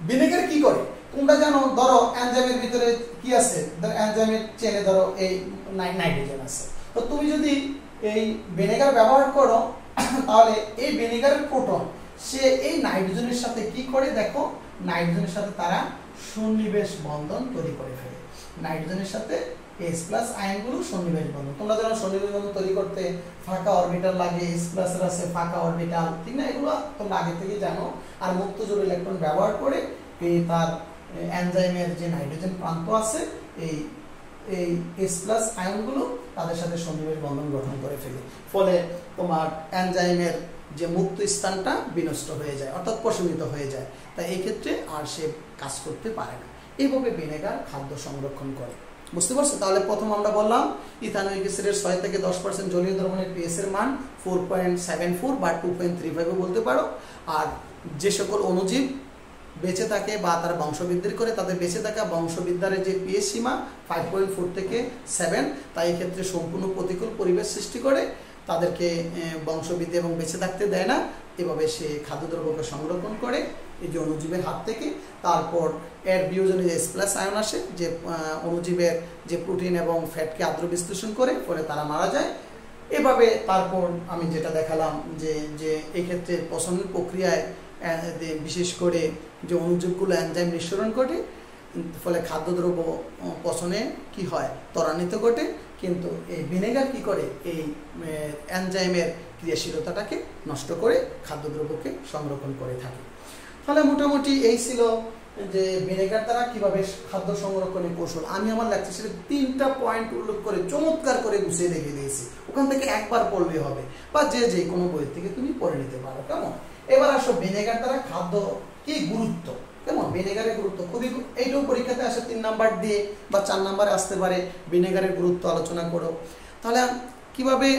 ভিনেগার কি করে? তোমরা জানো, ধরো এনজাইমের ভিতরে কি আছে, এনজাইমের চেনে ধরো এই নাইট্রোজেন আছে। তো তুমি যদি এই ভিনেগার ব্যবহার করো তাহলে এই ভিনেগারের প্রোটন সে এই নাইট্রোজেনের সাথে কি করে? দেখো, নাইট্রোজেনের সাথে তারা সন্নিবেশ বন্ধন তৈরি করে ফেলে। নাইট্রোজেনের সাথে H+ আয়নগুলো সন্নিবেশ বন্ধন। তোমরা জানো সন্নিবেশ বন্ধন তৈরি করতে ফাঁকা অরবিটাল লাগে, H+ এর আছে ফাঁকা অরবিটাল, ঠিক না? এগুলো তোমরা আগে থেকে জানো। আর মুক্তজোড় ইলেকট্রন ব্যবহার করে এই তার এনজাইমের যে নাইট্রোজেন প্রান্ত আছে এই H+ আয়নগুলো তাদের সাথে সন্নিবেশ বন্ধন গঠন করে ফেলে, ফলে তোমার এনজাইমের যে মুক্ত স্থানটা বিনষ্ট হয়ে যায়, অর্থাৎ প্রশমিত হয়ে যায়। তাই এই ক্ষেত্রে আর সে কাজ করতে পারে না। এইভাবে ভিনেগার খাদ্য সংরক্ষণ করে। বুঝতে পারছো? তাহলে প্রথম আমরা বললাম ইথানোয়িক অ্যাসিডের 6 থেকে 10% জলীয় দ্রবণের পিএইচ এর মান 4.74 বা 2.35 বলতে পারো। আর যে সকল অণুজীব বেঁচে থাকে বা তারা বংশবৃদ্ধি করে, তাদের বেঁচে থাকা বংশবিদ্যারের যে পিএইচ সীমা 5.4 থেকে 7, তাই এই ক্ষেত্রে সম্পূর্ণ প্রতিকূল পরিবেশ সৃষ্টি করে, তাদেরকে বংশবৃদ্ধি এবং বেঁচে থাকতে দেয় না। এভাবে সে খাদ্যদ্রব্যকে সংরক্ষণ করে এই যে অণুজীবের হাত থেকে। তারপর এর বিয়োজনে যে H+ আয়ন আসে, যে অণুজীবের যে প্রোটিন এবং ফ্যাটকে আদ্র বিশ্লেষণ করে, ফলে তারা মারা যায়। এভাবে তারপর আমি যেটা দেখালাম যে এক্ষেত্রে পচনের প্রক্রিয়ায় বিশেষ করে যে অণুজীবগুলো এনজাইম নিঃসরণ ঘটে, ফলে খাদ্যদ্রব্য পচনে কি হয়? ত্বরান্বিত ঘটে। কিন্তু এই ভিনেগার কি করে? এই এনজাইমের ক্রিয়াশীলতাটাকে নষ্ট করে খাদ্যদ্রব্যকে সংরক্ষণ করে থাকে। তাহলে মোটামুটি এই ছিল যে ভিনেগার দ্বারা কিভাবে খাদ্য সংরক্ষণের কৌশল। আমি আমার লেকচারে 3টা পয়েন্ট উল্লেখ করে চমৎকার করে গুছিয়ে দেখিয়ে দিয়েছি। ওখান থেকে একবার পড়লে হবে, বা যে কোনো বই থেকে তুমি পড়ে নিতে পারো, কেমন? এবার আসো ভিনেগার দ্বারা খাদ্য কি গুরুত্ব, কেমন? ভিনেগারের গুরুত্ব খুবই, এইটাও পরীক্ষাতে আসে 3 নাম্বার দিয়ে বা 4 নাম্বারে আসতে পারে। ভিনেগারের গুরুত্ব আলোচনা করো। তাহলে কিভাবে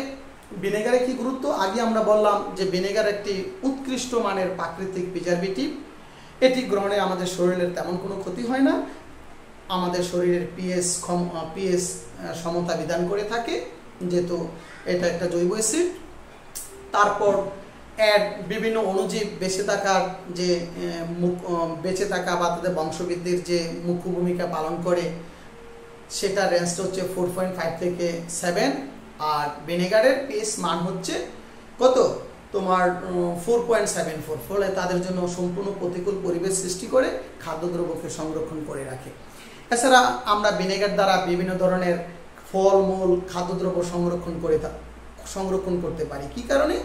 ভিনেগারের কি গুরুত্ব? আগে আমরা বললাম যে ভিনেগার একটি উৎকৃষ্ট মানের প্রাকৃতিক প্রিজারভেটিভ। এটি গ্রহণে আমাদের শরীরের তেমন কোনো ক্ষতি হয় না, আমাদের শরীরের পিএইচ সমতা বিধান করে থাকে, যেহেতু এটা একটা জৈব অ্যাসিড। তারপর এর বিভিন্ন অণুজীব বেঁচে থাকার যে বেঁচে থাকা বা তাদের বংশবৃদ্ধির যে মুখ্য ভূমিকা পালন করে, সেটা রেঞ্জটা হচ্ছে 4.5 থেকে 7। আর ভিনেগারের পিএইচ মান হচ্ছে কত? তোমার 4.74, ফলে তাদের জন্য সম্পূর্ণ প্রতিকূল পরিবেশ সৃষ্টি করে খাদ্যদ্রব্যকে সংরক্ষণ করে রাখে। এছাড়া আমরা ভিনেগার দ্বারা বিভিন্ন ধরনের ফলমূল খাদ্যদ্রব্য সংরক্ষণ করতে পারি। কি কারণে?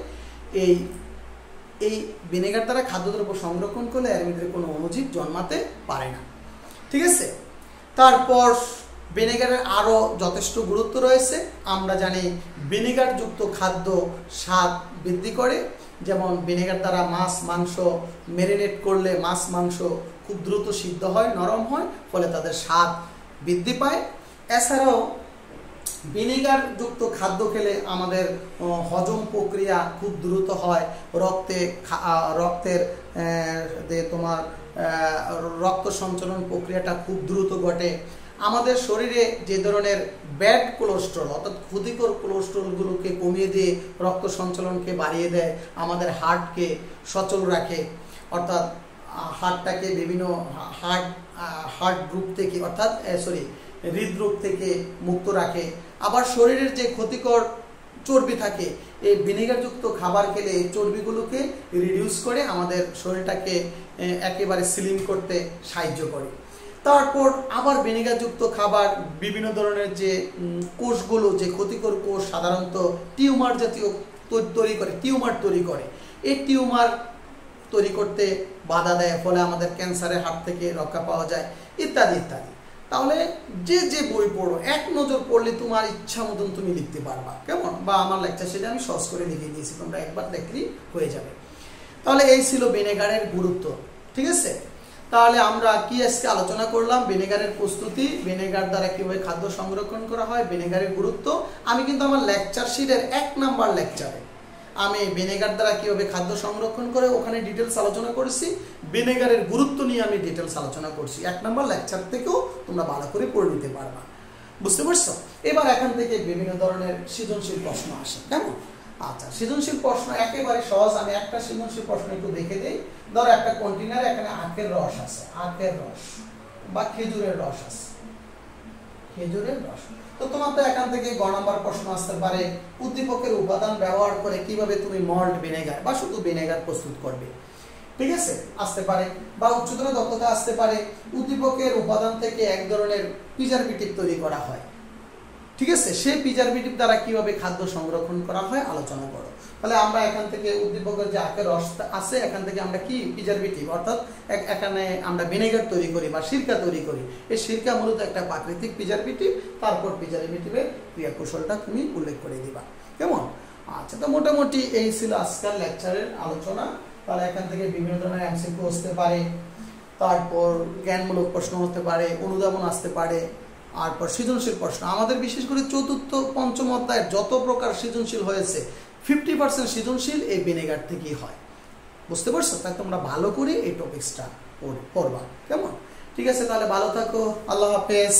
এই ভিনেগার দ্বারা খাদ্যদ্রব্য সংরক্ষণ করলে এর ভিতরে কোনো অণুজীব জন্মাতে পারে না, ঠিক আছে? তারপর ভিনেগারের আরও যথেষ্ট গুরুত্ব রয়েছে। আমরা জানি ভিনেগার যুক্ত খাদ্য স্বাদ বৃদ্ধি করে, যেমন ভিনেগার দ্বারা মাছ মাংস ম্যারিনেট করলে মাছ মাংস খুব দ্রুত সিদ্ধ হয়, নরম হয়, ফলে তাদের স্বাদ বৃদ্ধি পায়। এছাড়াও ভিনেগার যুক্ত খাদ্য খেলে আমাদের হজম প্রক্রিয়া খুব দ্রুত হয়, রক্তের তোমার রক্ত সঞ্চালন প্রক্রিয়াটা খুব দ্রুত ঘটে। আমাদের শরীরে যে ধরনের ব্যাড কোলেস্ট্রল অর্থাৎ ক্ষতিকর কোলেস্ট্রলগুলোকে কমিয়ে দিয়ে রক্ত সঞ্চালনকে বাড়িয়ে দেয়, আমাদের হার্টকে সচল রাখে, অর্থাৎ হার্টটাকে বিভিন্ন হার্ট গ্রুপ থেকে হৃদরোগ থেকে মুক্ত রাখে। আবার শরীরের যে ক্ষতিকর চর্বি থাকে, এই ভিনেগারযুক্ত খাবার খেলে এই চর্বিগুলোকে রিডিউস করে আমাদের শরীরটাকে একেবারে স্লিম করতে সাহায্য করে। তারপর আবার ভিনেগারযুক্ত খাবার বিভিন্ন ধরনের যে কোষগুলো, যে ক্ষতিকর কোষ সাধারণত টিউমার জাতীয় টিউমার তৈরি করে, এই টিউমার তৈরি করতে বাধা দেয়, ফলে আমাদের ক্যান্সারের হাত থেকে রক্ষা পাওয়া যায়, ইত্যাদি ইত্যাদি। তাহলে যে যে বই পড়ো, এক নজর পড়লে তোমার ইচ্ছা মতন তুমি লিখতে পারবা, কেমন? বা আমার লেকচার সেটা আমি সহজ করে লিখে দিয়েছি, তোমরা একবার দেখলেই হয়ে যাবে। তাহলে এই ছিল ভিনেগারের গুরুত্ব, ঠিক আছে? তাহলে আমরা কি আজকে আলোচনা করলাম? ভিনেগারের প্রস্তুতি, ভিনেগার দ্বারা কিভাবে খাদ্য সংরক্ষণ করা হয়, ভিনেগারের গুরুত্ব। আমি কিন্তু আমার লেকচার শিটের 1 নাম্বার লেকচারে আমি ভিনেগার দ্বারা কিভাবে খাদ্য সংরক্ষণ করে ওখানে ডিটেলস আলোচনা করেছি, ভিনেগারের গুরুত্ব নিয়ে আমি ডিটেলস আলোচনা করছি। 1 নাম্বার লেকচার থেকেও তোমরা ভালো করে পড়ে নিতে পারবা, বুঝতে পারছো? এবার এখান থেকে বিভিন্ন ধরনের সৃজনশীল প্রশ্ন আসে, কেমন? আচ্ছা, সৃজনশীল প্রশ্ন একেবারে সহজ। আমি একটা সৃজনশীল প্রশ্ন একটু দেখে দিই। ধরো একটা কন্টেনারে এখানে আখের রস আছে, আখের রস বা খেজুরের রস আছে, খেজুরের রস। তো তোমার তো এখান থেকে গ নাম্বার প্রশ্ন আসতে পারে, উদ্দীপকের উপাদান ব্যবহার করে কিভাবে তুমি মল্ট ভিনেগার বা শুধু ভিনেগার প্রস্তুত করবে, ঠিক আছে? আসতে পারে। বা উচ্চতর দক্ষতা আসতে পারে, উদ্দীপকের উপাদান থেকে এক ধরনের প্রিজারভেটিভ তৈরি করা হয়, ঠিক আছে? সেই প্রিজারভেটিভ দ্বারা কিভাবে খাদ্য সংরক্ষণ করা হয় আলোচনা করো। তাহলে আমরা এখান থেকে উদ্দীপকের যে আখের রস আছে, এখান থেকে আমরা কি প্রিজারভেটিভ অর্থাৎ এখানে আমরা ভিনেগার তৈরি করি বা সিরকা তৈরি করি। এই সিরকা মূলত একটা প্রাকৃতিক প্রিজারভেটিভ। তারপর প্রিজারভেটিভের ক্রিয়া কৌশলটা তুমি উল্লেখ করে দিবা, কেমন? আচ্ছা, তো মোটামুটি এই ছিল আজকাল লেকচারের আলোচনা। তাহলে এখান থেকে বিভিন্ন ধরনের এমসিকিউ আসতে পারে, তারপর জ্ঞানমূলক প্রশ্ন হতে পারে, অনুধাবন আসতে পারে, তারপর সৃজনশীল প্রশ্ন। আমাদের বিশেষ করে চতুর্থ পঞ্চম অধ্যায়ের যত প্রকার সৃজনশীল হয়েছে 50% সৃজনশীল এই ভিনেগার থেকেই হয়, বুঝতে পারছো? তাই তোমরা ভালো করে এই টপিকসটা পড়বা, কেমন? ঠিক আছে, তাহলে ভালো থাকো, আল্লাহ হাফেজ।